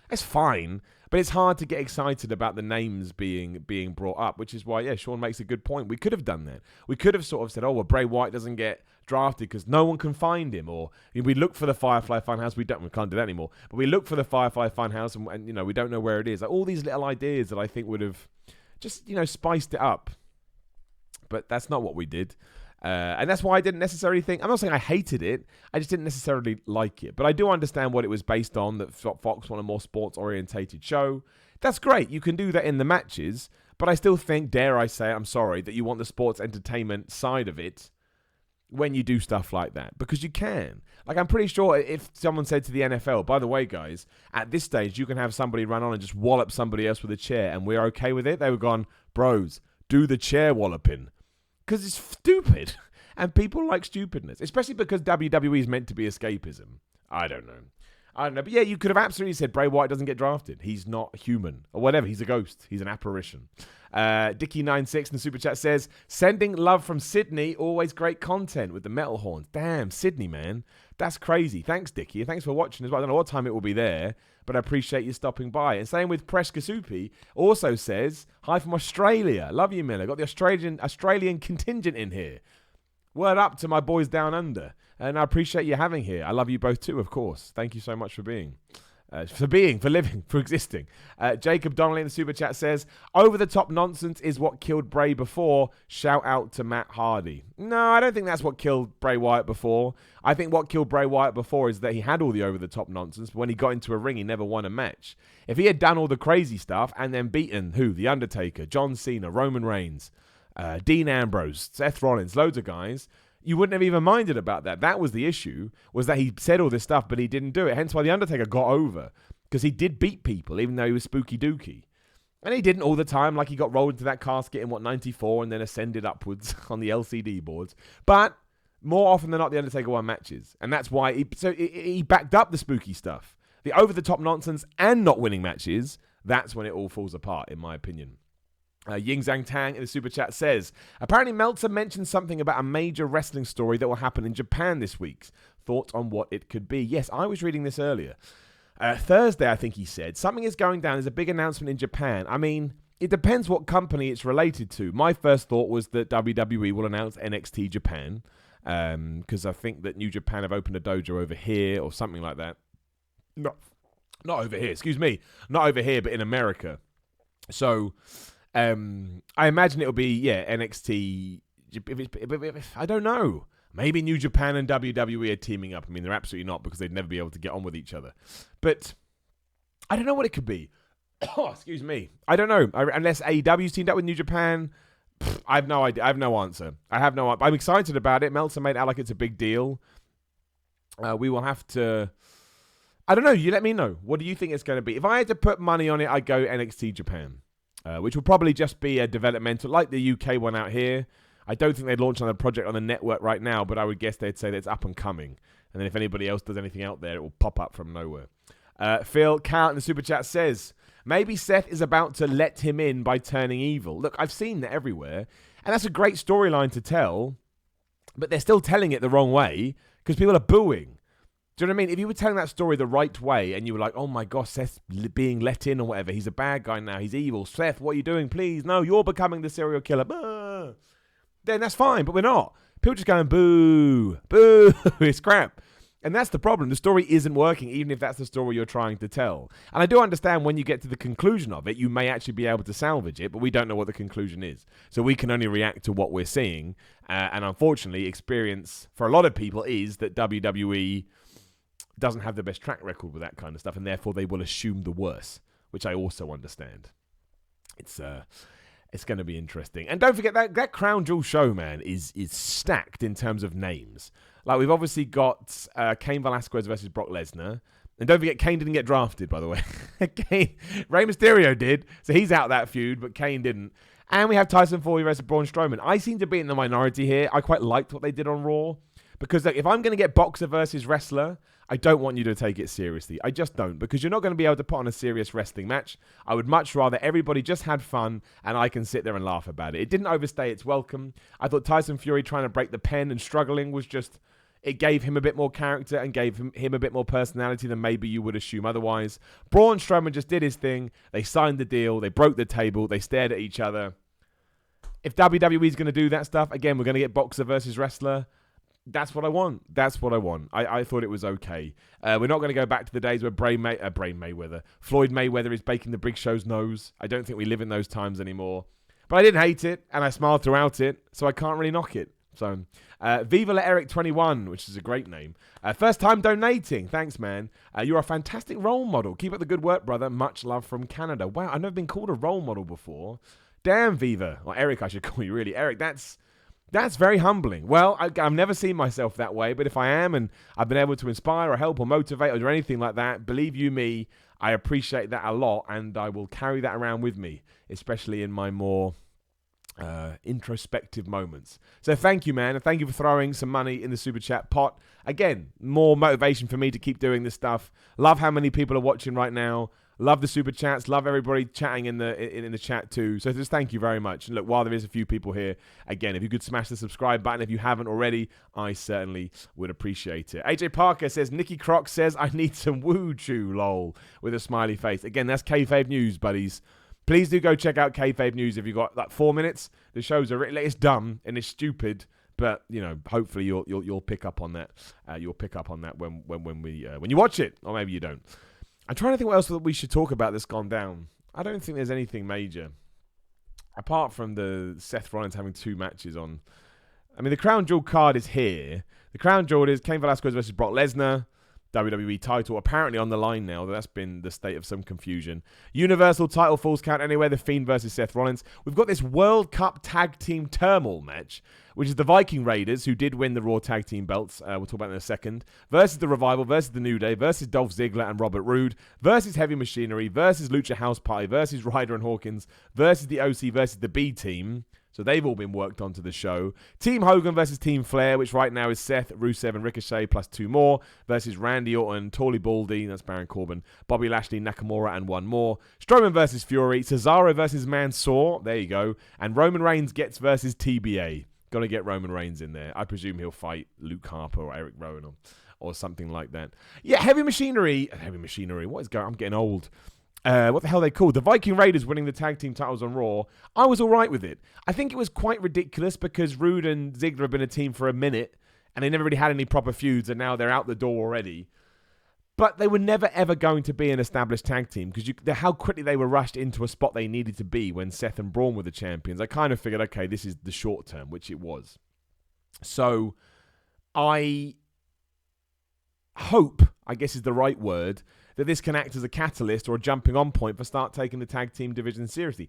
it's fine, but it's hard to get excited about the names being brought up, which is why, Sean makes a good point. We could have done that. We could have sort of said, Bray Wyatt doesn't get drafted because no one can find him, or we look for the Firefly funhouse. We can't do that anymore, but we look for the Firefly funhouse and we don't know where it is. Like all these little ideas that I think would have just spiced it up, but that's not what we did. And that's why I didn't necessarily think, I'm not saying I hated it, I just didn't necessarily like it. But I do understand what it was based on, that Fox want a more sports-orientated show. That's great, you can do that in the matches, but I still think, dare I say, I'm sorry, that you want the sports entertainment side of it when you do stuff like that, because you can. Like, I'm pretty sure if someone said to the NFL, by the way, guys, at this stage, you can have somebody run on and just wallop somebody else with a chair, and we're okay with it, they were gone, bros, do the chair walloping. Because it's stupid. And people like stupidness. Especially because WWE is meant to be escapism. I don't know. But yeah, you could have absolutely said Bray Wyatt doesn't get drafted. He's not human. Or whatever. He's a ghost. He's an apparition. Dickie96 in the Super Chat says, sending love from Sydney. Always great content with the metal horns. Damn, Sydney, man. That's crazy. Thanks, Dickie. Thanks for watching as well. I don't know what time it will be there, but I appreciate you stopping by. And same with Presh Kasupi, also says, hi from Australia. Love you, Miller. Got the Australian contingent in here. Word up to my boys down under. And I appreciate you having here. I love you both too, of course. Thank you so much for being. For living, for existing. Jacob Donnelly in the Super Chat says, over-the-top nonsense is what killed Bray before. Shout out to Matt Hardy. No, I don't think that's what killed Bray Wyatt before. I think what killed Bray Wyatt before is that he had all the over-the-top nonsense, but when he got into a ring, he never won a match. If he had done all the crazy stuff and then beaten, The Undertaker, John Cena, Roman Reigns, Dean Ambrose, Seth Rollins, loads of guys, you wouldn't have even minded about that. That was the issue, was that he said all this stuff, but he didn't do it. Hence why The Undertaker got over, because he did beat people, even though he was spooky dooky. And he didn't all the time, like he got rolled into that casket in, 94, and then ascended upwards on the LCD boards. But more often than not, The Undertaker won matches. And that's why he backed up the spooky stuff. The over-the-top nonsense and not winning matches, that's when it all falls apart, in my opinion. Ying Zhang Tang in the Super Chat says, apparently Meltzer mentioned something about a major wrestling story that will happen in Japan this week. Thoughts on what it could be? Yes, I was reading this earlier. Thursday, I think he said, something is going down. There's a big announcement in Japan. I mean, it depends what company it's related to. My first thought was that WWE will announce NXT Japan, because I think that New Japan have opened a dojo over here or something like that. Not over here, excuse me. Not over here, but in America. So I imagine it'll be, NXT. I don't know. Maybe New Japan and WWE are teaming up. I mean, they're absolutely not, because they'd never be able to get on with each other. But I don't know what it could be. Oh, excuse me. I don't know. Unless AEW's teamed up with New Japan, I have no idea. I have no answer. I'm excited about it. Meltzer made it out like it's a big deal. We will have to... I don't know. You let me know. What do you think it's going to be? If I had to put money on it, I'd go NXT Japan. Which will probably just be a developmental, like the UK one out here. I don't think they'd launch another project on the network right now, but I would guess they'd say that it's up and coming. And then if anybody else does anything out there, it will pop up from nowhere. Phil Cal in the Super Chat says, maybe Seth is about to let him in by turning evil. Look, I've seen that everywhere, and that's a great storyline to tell, but they're still telling it the wrong way because people are booing. Do you know what I mean? If you were telling that story the right way and you were like, oh my gosh, Seth's being let in or whatever, he's a bad guy now, he's evil. Seth, what are you doing? Please, no, you're becoming the serial killer. Then that's fine, but we're not. People just going, boo, boo, it's crap. And that's the problem. The story isn't working, even if that's the story you're trying to tell. And I do understand when you get to the conclusion of it, you may actually be able to salvage it, but we don't know what the conclusion is. So we can only react to what we're seeing. And unfortunately, experience for a lot of people is that WWE doesn't have the best track record with that kind of stuff, and therefore they will assume the worst, which I also understand. It's going to be interesting. And don't forget that Crown Jewel show, man, is stacked in terms of names. Like, we've obviously got Cain Velasquez versus Brock Lesnar. And don't forget, Kane didn't get drafted, by the way. Rey Mysterio did, so he's out of that feud, but Kane didn't. And we have Tyson Fury versus Braun Strowman. I seem to be in the minority here. I quite liked what they did on Raw. Because look, if I'm going to get boxer versus wrestler, I don't want you to take it seriously. I just don't, because you're not going to be able to put on a serious wrestling match. I would much rather everybody just had fun and I can sit there and laugh about it. It didn't overstay its welcome. I thought Tyson Fury trying to break the pen and struggling was just... It gave him a bit more character and gave him a bit more personality than maybe you would assume otherwise. Braun Strowman just did his thing. They signed the deal. They broke the table. They stared at each other. If WWE's going to do that stuff, again, we're going to get boxer versus wrestler. That's what I want. That's what I want. I thought it was okay. We're not going to go back to the days where Floyd Mayweather is baking the Big Show's nose. I don't think we live in those times anymore. But I didn't hate it, and I smiled throughout it, so I can't really knock it. So, Viva La Eric 21, which is a great name. First time donating. Thanks, man. You're a fantastic role model. Keep up the good work, brother. Much love from Canada. Wow, I've never been called a role model before. Damn, Viva. Or Eric, I should call you, really. Eric, that's very humbling. Well, I've never seen myself that way, but if I am and I've been able to inspire or help or motivate or do anything like that, believe you me, I appreciate that a lot, and I will carry that around with me, especially in my more... introspective moments. So thank you, man, and thank you for throwing some money in the super chat pot. Again, more motivation for me to keep doing this stuff. Love how many people are watching right now. Love the super chats. Love everybody chatting in the chat too. So just thank you very much. And look, while there is a few people here, again, if you could smash the subscribe button if you haven't already, I certainly would appreciate it. AJ Parker says, Nikki Croc says, I need some woo chew, lol, with a smiley face. Again, that's kayfabe news, buddies. Please do go check out Kayfabe News if you've got like 4 minutes. The shows are it's dumb and it's stupid, but you know, hopefully you'll pick up on that. You'll pick up on that when you watch it, or maybe you don't. I'm trying to think what else that we should talk about that's gone down. I don't think there's anything major apart from the Seth Rollins having 2 matches on. I mean, the Crown Jewel card is here. The Crown Jewel is Cain Velasquez versus Brock Lesnar. WWE title apparently on the line now. That's been the state of some confusion. Universal title Falls Count Anywhere, The Fiend versus Seth Rollins. We've got this World Cup Tag Team Turmoil match, which is the Viking Raiders, who did win the Raw Tag Team belts, we'll talk about in a second, versus The Revival, versus The New Day, versus Dolph Ziggler and Robert Roode, versus Heavy Machinery, versus Lucha House Party, versus Ryder and Hawkins, versus the OC, versus the B Team. So they've all been worked onto the show. Team Hogan versus Team Flair, which right now is Seth, Rusev, and Ricochet, plus 2 more, versus Randy Orton, Torley Baldy, that's Baron Corbin, Bobby Lashley, Nakamura, and 1 more. Strowman versus Fury, Cesaro versus Mansoor, there you go, and Roman Reigns gets versus TBA. Got to get Roman Reigns in there. I presume he'll fight Luke Harper or Eric Rowan or something like that. Yeah, Heavy Machinery, what is going on? I'm getting old. What the hell are they called? The Viking Raiders winning the tag team titles on Raw. I was all right with it. I think it was quite ridiculous because Rude and Ziggler have been a team for a minute and they never really had any proper feuds and now they're out the door already. But they were never ever going to be an established tag team because how quickly they were rushed into a spot they needed to be when Seth and Braun were the champions. I kind of figured, okay, this is the short term, which it was. So I hope, I guess is the right word, that this can act as a catalyst or a jumping on point for start taking the tag team division seriously.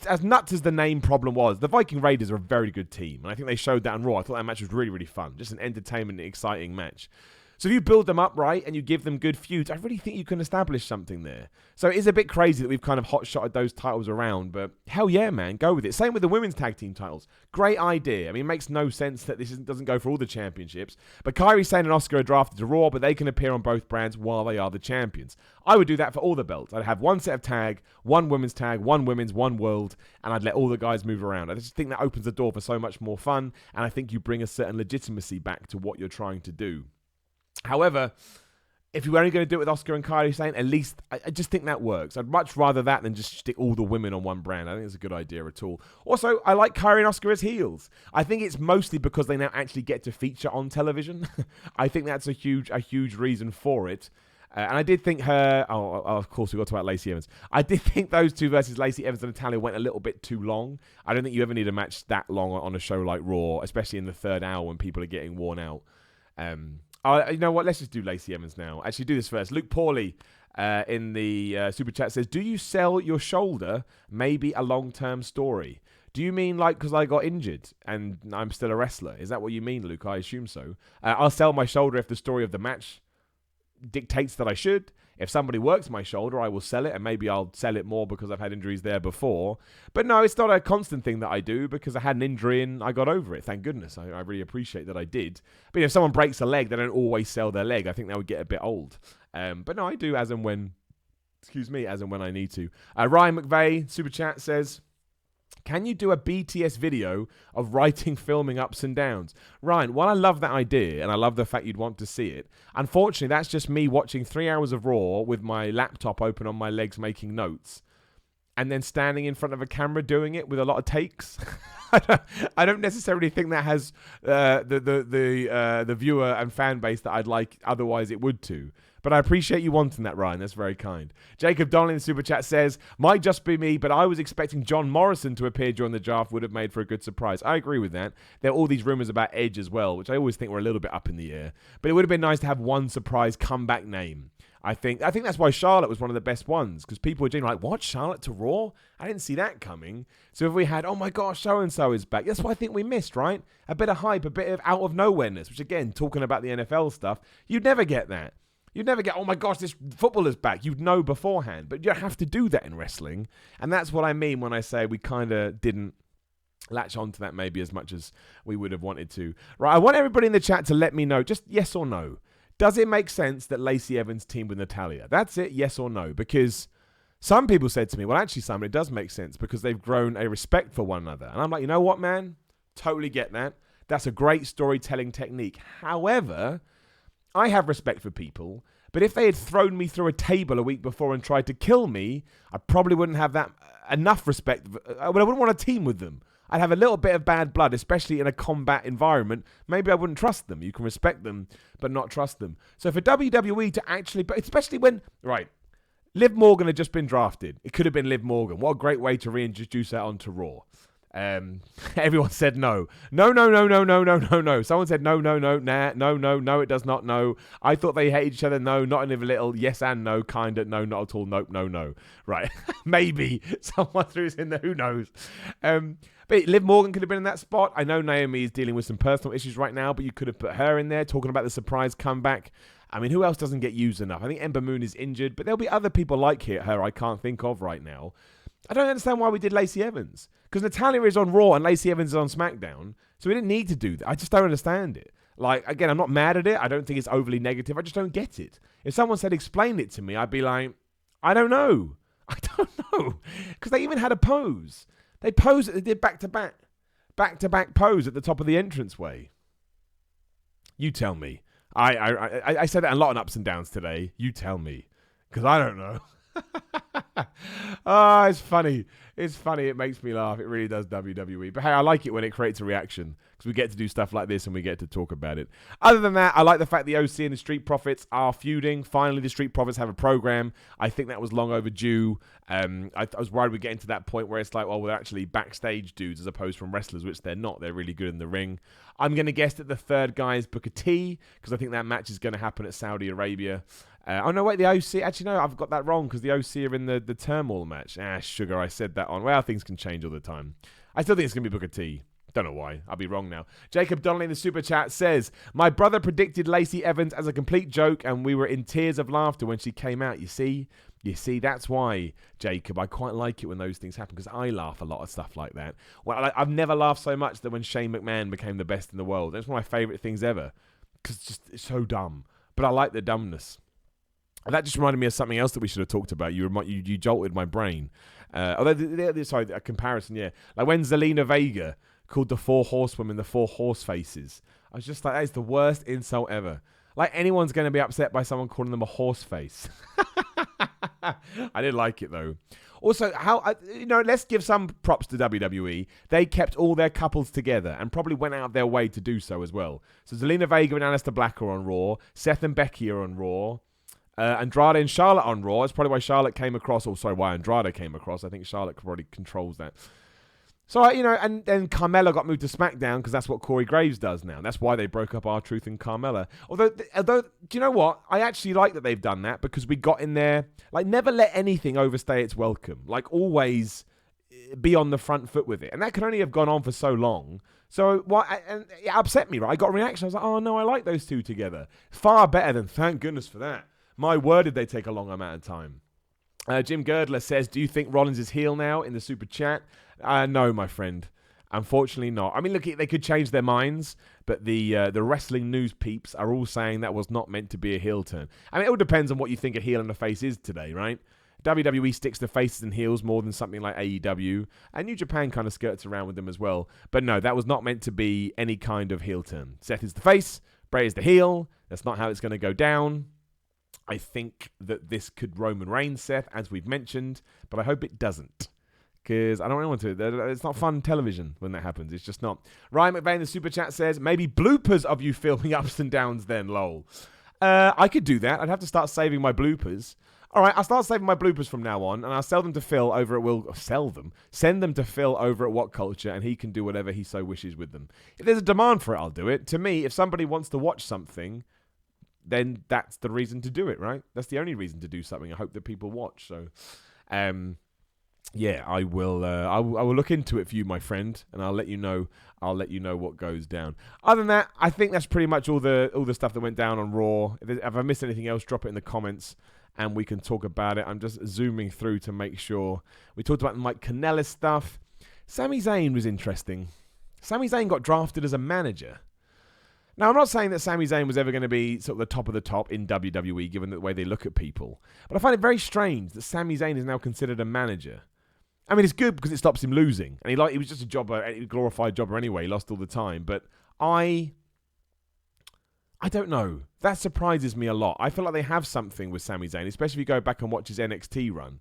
As nuts as the name problem was, the Viking Raiders are a very good team, and I think they showed that on Raw. I thought that match was really, really fun. Just an entertainment, exciting match. So if you build them up right and you give them good feuds, I really think you can establish something there. So it is a bit crazy that we've kind of hot-shotted those titles around, but hell yeah, man, go with it. Same with the women's tag team titles. Great idea. I mean, it makes no sense that this doesn't go for all the championships, but Kairi Sane and Asuka are drafted to Raw, but they can appear on both brands while they are the champions. I would do that for all the belts. I'd have 1 set of tag, 1 women's tag, 1 women's, 1 world, and I'd let all the guys move around. I just think that opens the door for so much more fun, and I think you bring a certain legitimacy back to what you're trying to do. However, if you were only going to do it with Asuka and Kairi Sane, at least I just think that works. I'd much rather that than just stick all the women on one brand. I think it's a good idea at all. Also, I like Kairi and Asuka as heels. I think it's mostly because they now actually get to feature on television. I think that's a huge reason for it. And I did think her... Oh, of course, we got to talk about Lacey Evans. I did think those two versus Lacey Evans and Natalya went a little bit too long. I don't think you ever need a match that long on a show like Raw, especially in the third hour when people are getting worn out. You know what? Let's just do Lacey Evans now. Actually, do this first. Luke Pawley in the Super Chat says, do you sell your shoulder? Maybe a long-term story. Do you mean like because I got injured and I'm still a wrestler? Is that what you mean, Luke? I assume so. I'll sell my shoulder if the story of the match dictates that I should. If somebody works my shoulder, I will sell it, and maybe I'll sell it more because I've had injuries there before. But no, it's not a constant thing that I do because I had an injury and I got over it. Thank goodness. I really appreciate that I did. But if someone breaks a leg, they don't always sell their leg. I think that would get a bit old. But no, I do as and when I need to. Ryan McVeigh, Super Chat, says, can you do a BTS video of writing, filming ups and downs? Ryan, while I love that idea and I love the fact you'd want to see it, unfortunately, that's just me watching 3 hours of Raw with my laptop open on my legs making notes and then standing in front of a camera doing it with a lot of takes. I don't necessarily think that has the viewer and fan base that I'd like otherwise it would to. But I appreciate you wanting that, Ryan. That's very kind. Jacob Donnelly in the Super Chat says, might just be me, but I was expecting John Morrison to appear during the draft. Would have made for a good surprise. I agree with that. There are all these rumors about Edge as well, which I always think were a little bit up in the air. But it would have been nice to have one surprise comeback name. I think that's why Charlotte was one of the best ones, because people were genuinely like, what, Charlotte to Raw? I didn't see that coming. So if we had, oh my gosh, so-and-so is back, that's what I think we missed, right? A bit of hype, a bit of out-of-nowhereness, which again, talking about the NFL stuff, you'd never get that. You'd never get, oh my gosh, this footballer's back. You'd know beforehand. But you have to do that in wrestling. And that's what I mean when I say we kind of didn't latch onto that maybe as much as we would have wanted to. Right, I want everybody in the chat to let me know, just yes or no. Does it make sense that Lacey Evans teamed with Natalya? That's it, yes or no. Because some people said to me, well, actually, Simon, it does make sense because they've grown a respect for one another. And I'm like, you know what, man? Totally get that. That's a great storytelling technique. However, I have respect for people, but if they had thrown me through a table a week before and tried to kill me, I probably wouldn't have that enough respect. I wouldn't want to team with them. I'd have a little bit of bad blood, especially in a combat environment. Maybe I wouldn't trust them. You can respect them, but not trust them. So for WWE to actually, but especially when, right, Liv Morgan had just been drafted. It could have been Liv Morgan. What a great way to reintroduce her onto Raw. Everyone said no. No. Someone said no, nah, no, it does not, no. I thought they hated each other, no, not even a little, yes and no, kinda, no, not at all, nope, no. Right, maybe someone threw us in there, who knows. But Liv Morgan could have been in that spot. I know Naomi is dealing with some personal issues right now, but you could have put her in there, talking about the surprise comeback. I mean, who else doesn't get used enough? I think Ember Moon is injured, but there'll be other people like her I can't think of right now. I don't understand why we did Lacey Evans. Because Natalya is on Raw and Lacey Evans is on SmackDown. So we didn't need to do that. I just don't understand it. Like, again, I'm not mad at it. I don't think it's overly negative. I just don't get it. If someone said, explain it to me, I'd be like, I don't know. Because they even had a pose. They did back-to-back pose at the top of the entranceway. You tell me. I said that a lot on Ups and Downs today. You tell me. Because I don't know. It's funny. It's funny. It makes me laugh. It really does, WWE. But hey, I like it when it creates a reaction because we get to do stuff like this and we get to talk about it. Other than that, I like the fact the OC and the Street Profits are feuding. Finally, the Street Profits have a program. I think that was long overdue. I was worried we'd get into that point where it's like, well, we're actually backstage dudes as opposed from wrestlers, which they're not. They're really good in the ring. I'm going to guess that the third guy is Booker T because I think that match is going to happen at Saudi Arabia. Oh, no, wait, the OC. Actually, no, I've got that wrong because the OC are in the turmoil match. Sugar, I said that on. Well, things can change all the time. I still think it's going to be Booker T. Don't know why. I'll be wrong now. Jacob Donnelly in the Super Chat says, my brother predicted Lacey Evans as a complete joke and we were in tears of laughter when she came out. You see, that's why, Jacob, I quite like it when those things happen because I laugh a lot of stuff like that. Well, I've never laughed so much than when Shane McMahon became the best in the world. That's one of my favourite things ever because it's so dumb. But I like the dumbness. And that just reminded me of something else that we should have talked about. You jolted my brain. Sorry, a comparison, yeah. Like when Zelina Vega called the 4 horsewomen the 4 horse faces. I was just like, that is the worst insult ever. Like anyone's going to be upset by someone calling them a horse face. I did like it though. Also, let's give some props to WWE. They kept all their couples together and probably went out of their way to do so as well. So Zelina Vega and Aleister Black are on Raw. Seth and Becky are on Raw. Andrade and Charlotte on Raw. That's probably why Charlotte came across. Why Andrade came across. I think Charlotte probably controls that. So, and then Carmella got moved to SmackDown because that's what Corey Graves does now. That's why they broke up R-Truth and Carmella. Although, do you know what? I actually like that they've done that because we got in there. Like, never let anything overstay its welcome. Like, always be on the front foot with it. And that could only have gone on for so long. So, and it upset me, right? I got a reaction. I was like, oh, no, I like those two together. Far better than, thank goodness for that. My word, did they take a long amount of time. Jim Girdler says, do you think Rollins is heel now in the super chat? No, my friend. Unfortunately not. I mean, look, they could change their minds, but the wrestling news peeps are all saying that was not meant to be a heel turn. I mean, it all depends on what you think a heel and a face is today, right? WWE sticks to faces and heels more than something like AEW, and New Japan kind of skirts around with them as well. But no, that was not meant to be any kind of heel turn. Seth is the face, Bray is the heel. That's not how it's going to go down. I think that this could Roman Reigns, Seth, as we've mentioned, but I hope it doesn't. Because I don't want to. It's not fun television when that happens. It's just not. Ryan McVeigh in the super chat says, maybe bloopers of you filming ups and downs then, lol. I could do that. I'd have to start saving my bloopers. All right, I'll start saving my bloopers from now on, and I'll sell them to Phil over at Send them to Phil over at What Culture, and he can do whatever he so wishes with them. If there's a demand for it, I'll do it. To me, if somebody wants to watch something, then that's the reason to do it, right? That's the only reason to do something. I hope that people watch. So, yeah, I will. I will look into it for you, my friend, and I'll let you know. I'll let you know what goes down. Other than that, I think that's pretty much all the stuff that went down on Raw. If I missed anything else, drop it in the comments, and we can talk about it. I'm just zooming through to make sure. We talked about the Mike Kanellis stuff. Sami Zayn was interesting. Sami Zayn got drafted as a manager. Now, I'm not saying that Sami Zayn was ever going to be sort of the top of the top in WWE, given the way they look at people. But I find it very strange that Sami Zayn is now considered a manager. I mean, it's good because it stops him losing. And he was just a jobber, a glorified jobber anyway. He lost all the time. But I don't know. That surprises me a lot. I feel like they have something with Sami Zayn, especially if you go back and watch his NXT run.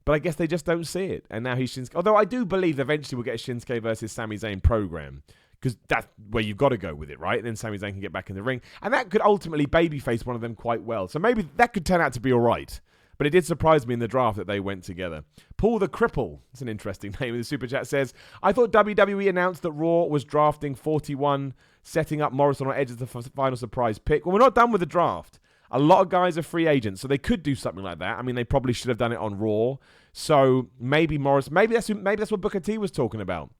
But I guess they just don't see it. And now he's Shinsuke. Although I do believe eventually we'll get a Shinsuke versus Sami Zayn program. Because that's where you've got to go with it, right? And then Sami Zayn can get back in the ring. And that could ultimately babyface one of them quite well. So maybe that could turn out to be all right. But it did surprise me in the draft that they went together. Paul the Cripple, that's an interesting name in the super chat, says, I thought WWE announced that Raw was drafting 41, setting up Morrison on edge as the final surprise pick. Well, we're not done with the draft. A lot of guys are free agents, so they could do something like that. I mean, they probably should have done it on Raw. So maybe maybe that's what Booker T was talking about.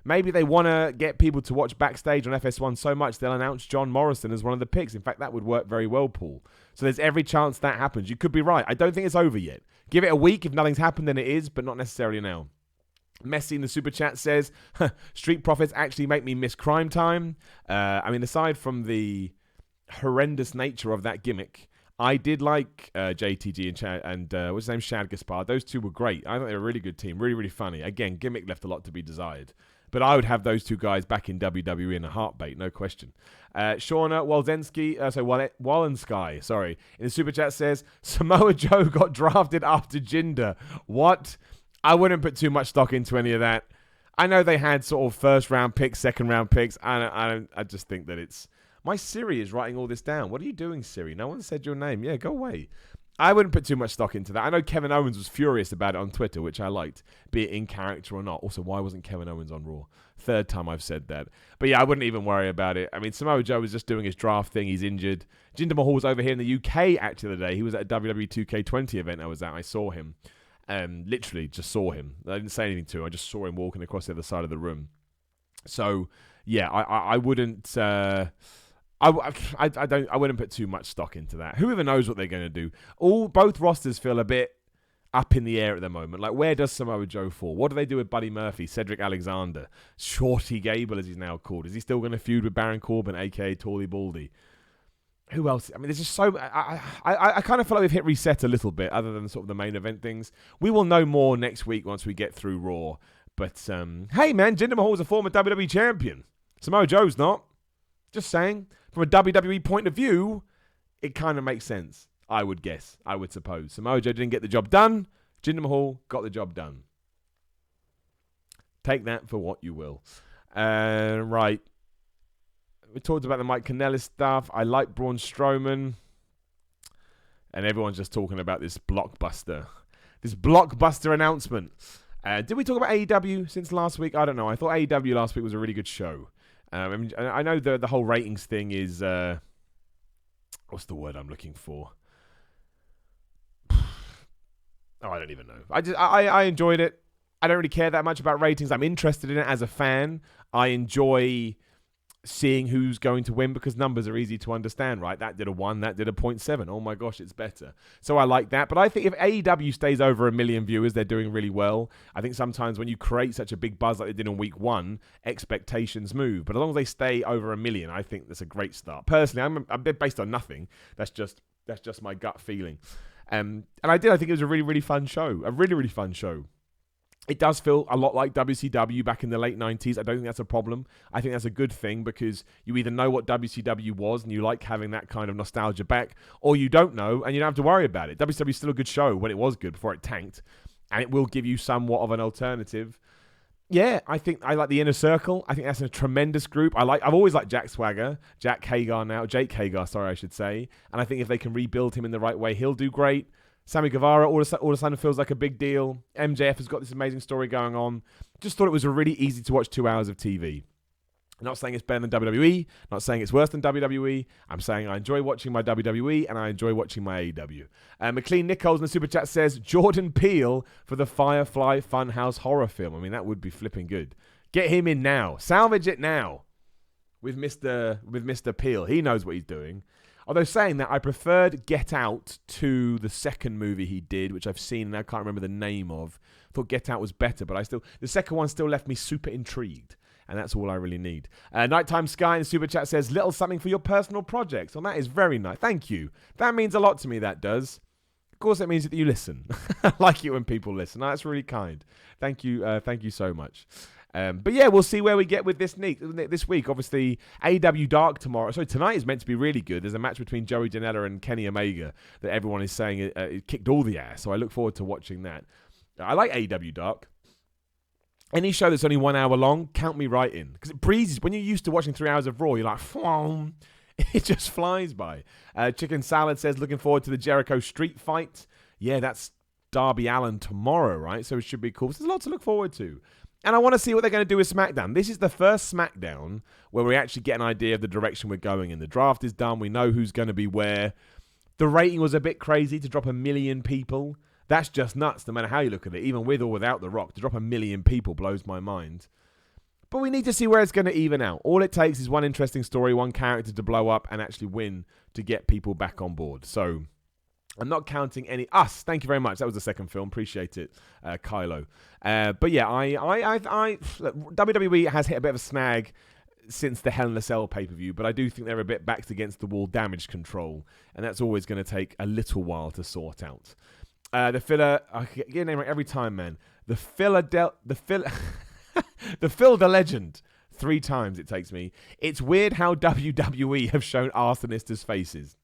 Maybe they want to get people to watch backstage on FS1 so much they'll announce John Morrison as one of the picks. In fact, that would work very well, Paul. So there's every chance that happens. You could be right. I don't think it's over yet. Give it a week. If nothing's happened, then it is, but not necessarily now. Messi in the super chat says, Street Profits actually make me miss Crime Time. I mean, aside from the horrendous nature of that gimmick, I did like JTG and Chad, and what's his name, Shad Gaspard. Those two were great. I thought they were a really good team. Really, really funny. Again, gimmick left a lot to be desired. But I would have those two guys back in WWE in a heartbeat, no question. Shauna Walensky, sorry, in the super chat says, Samoa Joe got drafted after Jinder. What? I wouldn't put too much stock into any of that. I know they had sort of first round picks, second round picks. I just think that it's... My Siri is writing all this down. What are you doing, Siri? No one said your name. Yeah, go away. I wouldn't put too much stock into that. I know Kevin Owens was furious about it on Twitter, which I liked, be it in character or not. Also, why wasn't Kevin Owens on Raw? Third time I've said that. But yeah, I wouldn't even worry about it. I mean, Samoa Joe was just doing his draft thing. He's injured. Jinder Mahal was over here in the UK actually the other day. He was at a WWE 2K20 event I was at. I saw him. Literally just saw him. I didn't say anything to him. I just saw him walking across the other side of the room. So, yeah, I wouldn't... I wouldn't put too much stock into that. Whoever knows what they're going to do. Both rosters feel a bit up in the air at the moment. Like, where does Samoa Joe fall? What do they do with Buddy Murphy, Cedric Alexander, Shorty Gable, as he's now called? Is he still going to feud with Baron Corbin, a.k.a. Tawley Baldy? Who else? I mean, there's just so... I kind of feel like we've hit reset a little bit, other than sort of the main event things. We will know more next week once we get through Raw. But, hey, man, Jinder Mahal's a former WWE champion. Samoa Joe's not. Just saying. from a WWE point of view, it kind of makes sense, I would guess, I would suppose. Samoa Joe didn't get the job done. Jinder Mahal got the job done. Take that for what you will. Right. We talked about the Mike Kanellis stuff. I like Braun Strowman. And everyone's just talking about this blockbuster. This blockbuster announcement. Did we talk about AEW since last week? I don't know. I thought AEW last week was a really good show. I know the whole ratings thing is... what's the word I'm looking for? I don't even know. I enjoyed it. I don't really care that much about ratings. I'm interested in it as a fan. I enjoy seeing who's going to win because numbers are easy to understand, right? That did a 1, that did a 0.7. Oh my gosh, it's better. So I like that. But I think if AEW stays over 1 million viewers, they're doing really well. I think sometimes when you create such a big buzz like they did in week 1, expectations move. But as long as they stay over 1 million, I think that's a great start. Personally, I'm based on nothing. That's just my gut feeling. And I think it was a really, really fun show. A really, really fun show. It does feel a lot like WCW back in the late 90s. I don't think that's a problem. I think that's a good thing because you either know what WCW was and you like having that kind of nostalgia back, or you don't know and you don't have to worry about it. WCW is still a good show when it was good before it tanked, and it will give you somewhat of an alternative. Yeah, I think I like the Inner Circle. I think that's a tremendous group. I've always liked Jake Hager, sorry, I should say. And I think if they can rebuild him in the right way, he'll do great. Sammy Guevara all of a sudden feels like a big deal. MJF has got this amazing story going on. Just thought it was a really easy to watch 2 hours of TV. I'm not saying it's better than WWE. Not saying it's worse than WWE. I'm saying I enjoy watching my WWE and I enjoy watching my AEW. McLean Nichols in the Super Chat says, Jordan Peele for the Firefly Funhouse horror film. I mean, that would be flipping good. Get him in now. Salvage it now with Mr. Peele. He knows what he's doing. Although saying that, I preferred Get Out to the second movie he did, which I've seen and I can't remember the name of. I thought Get Out was better, but the second one still left me super intrigued. And that's all I really need. Nighttime Sky in the Super Chat says, little something for your personal projects. Well, that is very nice. Thank you. That means a lot to me, that does. Of course, it means that you listen. I like it when people listen. That's really kind. Thank you. Thank you so much. But yeah, we'll see where we get with this week. Obviously, AEW Dark tomorrow. So tonight is meant to be really good. There's a match between Joey Janela and Kenny Omega that everyone is saying it kicked all the ass. So I look forward to watching that. I like AEW Dark. Any show that's only 1 hour long, count me right in. Because it breezes. When you're used to watching 3 hours of Raw, you're like, Phoom. It just flies by. Chicken Salad says, looking forward to the Jericho Street fight. Yeah, that's Darby Allin tomorrow, right? So it should be cool. So there's a lot to look forward to. And I want to see what they're going to do with SmackDown. This is the first SmackDown where we actually get an idea of the direction we're going in. The draft is done. We know who's going to be where. The rating was a bit crazy to drop 1 million people. That's just nuts, no matter how you look at it. Even with or without The Rock, to drop 1 million people blows my mind. But we need to see where it's going to even out. All it takes is one interesting story, one character to blow up and actually win to get people back on board. So I'm not counting any... Us, thank you very much. That was the second film. Appreciate it, Kylo. But yeah, WWE has hit a bit of a snag since the Hell in a Cell pay-per-view, but I do think they're a bit backs against the wall damage control, and that's always going to take a little while to sort out. The filler... I get your name right every time, man. The Phil the Legend. 3 times it takes me. It's weird how WWE have shown arsonists' faces.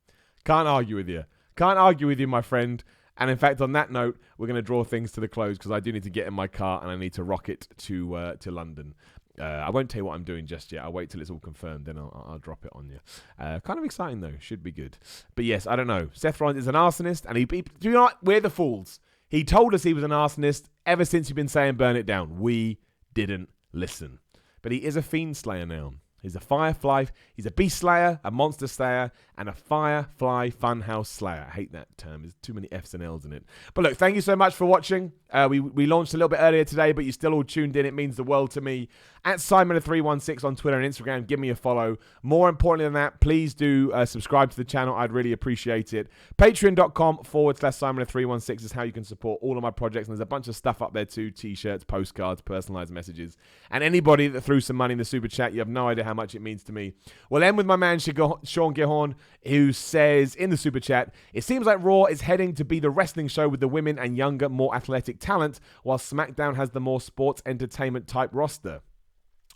Can't argue with you. Can't argue with you, my friend. And in fact, on that note, we're going to draw things to the close because I do need to get in my car and I need to rocket to London. I won't tell you what I'm doing just yet. I'll wait till it's all confirmed, then I'll drop it on you. Kind of exciting, though. Should be good. But yes, I don't know. Seth Rollins is an arsonist, and do you know what? We're the fools. He told us he was an arsonist ever since he's been saying burn it down. We didn't listen. But he is a Fiend Slayer now. He's a Firefly. He's a Beast Slayer, a Monster Slayer, and a Firefly Funhouse Slayer. I hate that term. There's too many F's and L's in it. But look, thank you so much for watching. We launched a little bit earlier today, but you're still all tuned in. It means the world to me. At Simon316 on Twitter and Instagram. Give me a follow. More importantly than that, please do subscribe to the channel. I'd really appreciate it. Patreon.com/Simon316 is how you can support all of my projects. And there's a bunch of stuff up there too. T-shirts, postcards, personalized messages. And anybody that threw some money in the super chat, you have no idea how much it means to me. We'll end with my man Sean Gihorn, who says in the super chat, it seems like Raw is heading to be the wrestling show with the women and younger, more athletic talent, while SmackDown has the more sports entertainment type roster.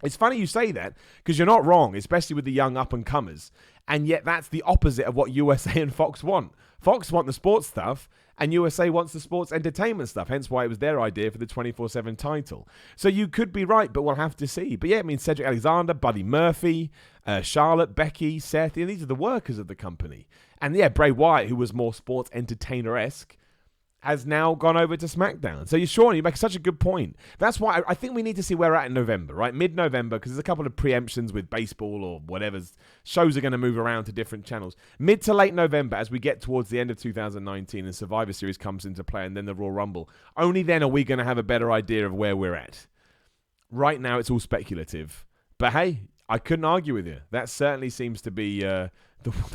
It's funny you say that because you're not wrong, especially with the young up-and-comers. And yet that's the opposite of what USA and Fox want. Fox want the sports stuff, and USA wants the sports entertainment stuff, hence why it was their idea for the 24/7 title. So you could be right, but we'll have to see. But yeah, I mean, Cedric Alexander, Buddy Murphy, Charlotte, Becky, Seth, these are the workers of the company. And yeah, Bray Wyatt, who was more sports entertainer-esque, has now gone over to SmackDown. So Sean, you make such a good point. That's why I think we need to see where we're at in November, right? Mid-November, because there's a couple of preemptions with baseball or whatever. Shows are going to move around to different channels. Mid to late November, as we get towards the end of 2019 and Survivor Series comes into play and then the Royal Rumble, only then are we going to have a better idea of where we're at. Right now, it's all speculative. But hey, I couldn't argue with you. That certainly seems to be the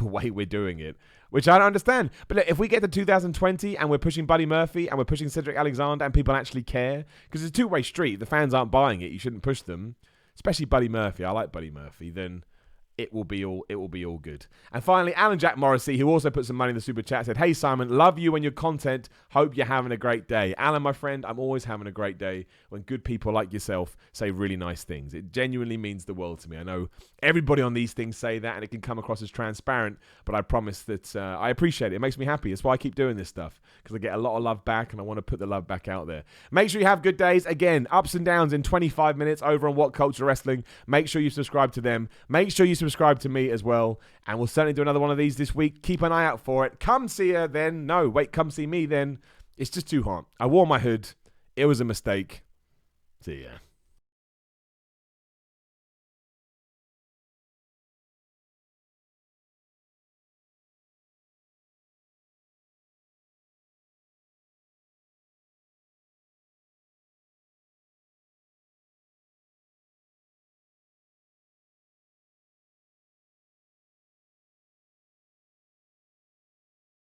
way we're doing it, which I don't understand. But look, if we get to 2020 and we're pushing Buddy Murphy and we're pushing Cedric Alexander and people actually care, because it's a two-way street. The fans aren't buying it. You shouldn't push them, especially Buddy Murphy. I like Buddy Murphy. Then it will be all good. And finally, Alan Jack Morrissey, who also put some money in the super chat, said, "Hey Simon, love you and your content. Hope you're having a great day." Alan, my friend, I'm always having a great day when good people like yourself say really nice things. It genuinely means the world to me. I know everybody on these things say that, and it can come across as transparent, but I promise that I appreciate it. It makes me happy. That's why I keep doing this stuff, because I get a lot of love back, and I want to put the love back out there. Make sure you have good days. Again, ups and downs in 25 minutes over on What Culture Wrestling. Make sure you subscribe to them. Make sure you subscribe to me as well, and we'll certainly do another one of these this week. Keep an eye out for it. Come see her then. No, wait, come see me then. It's just too hot. I wore my hood. It was a mistake. See ya.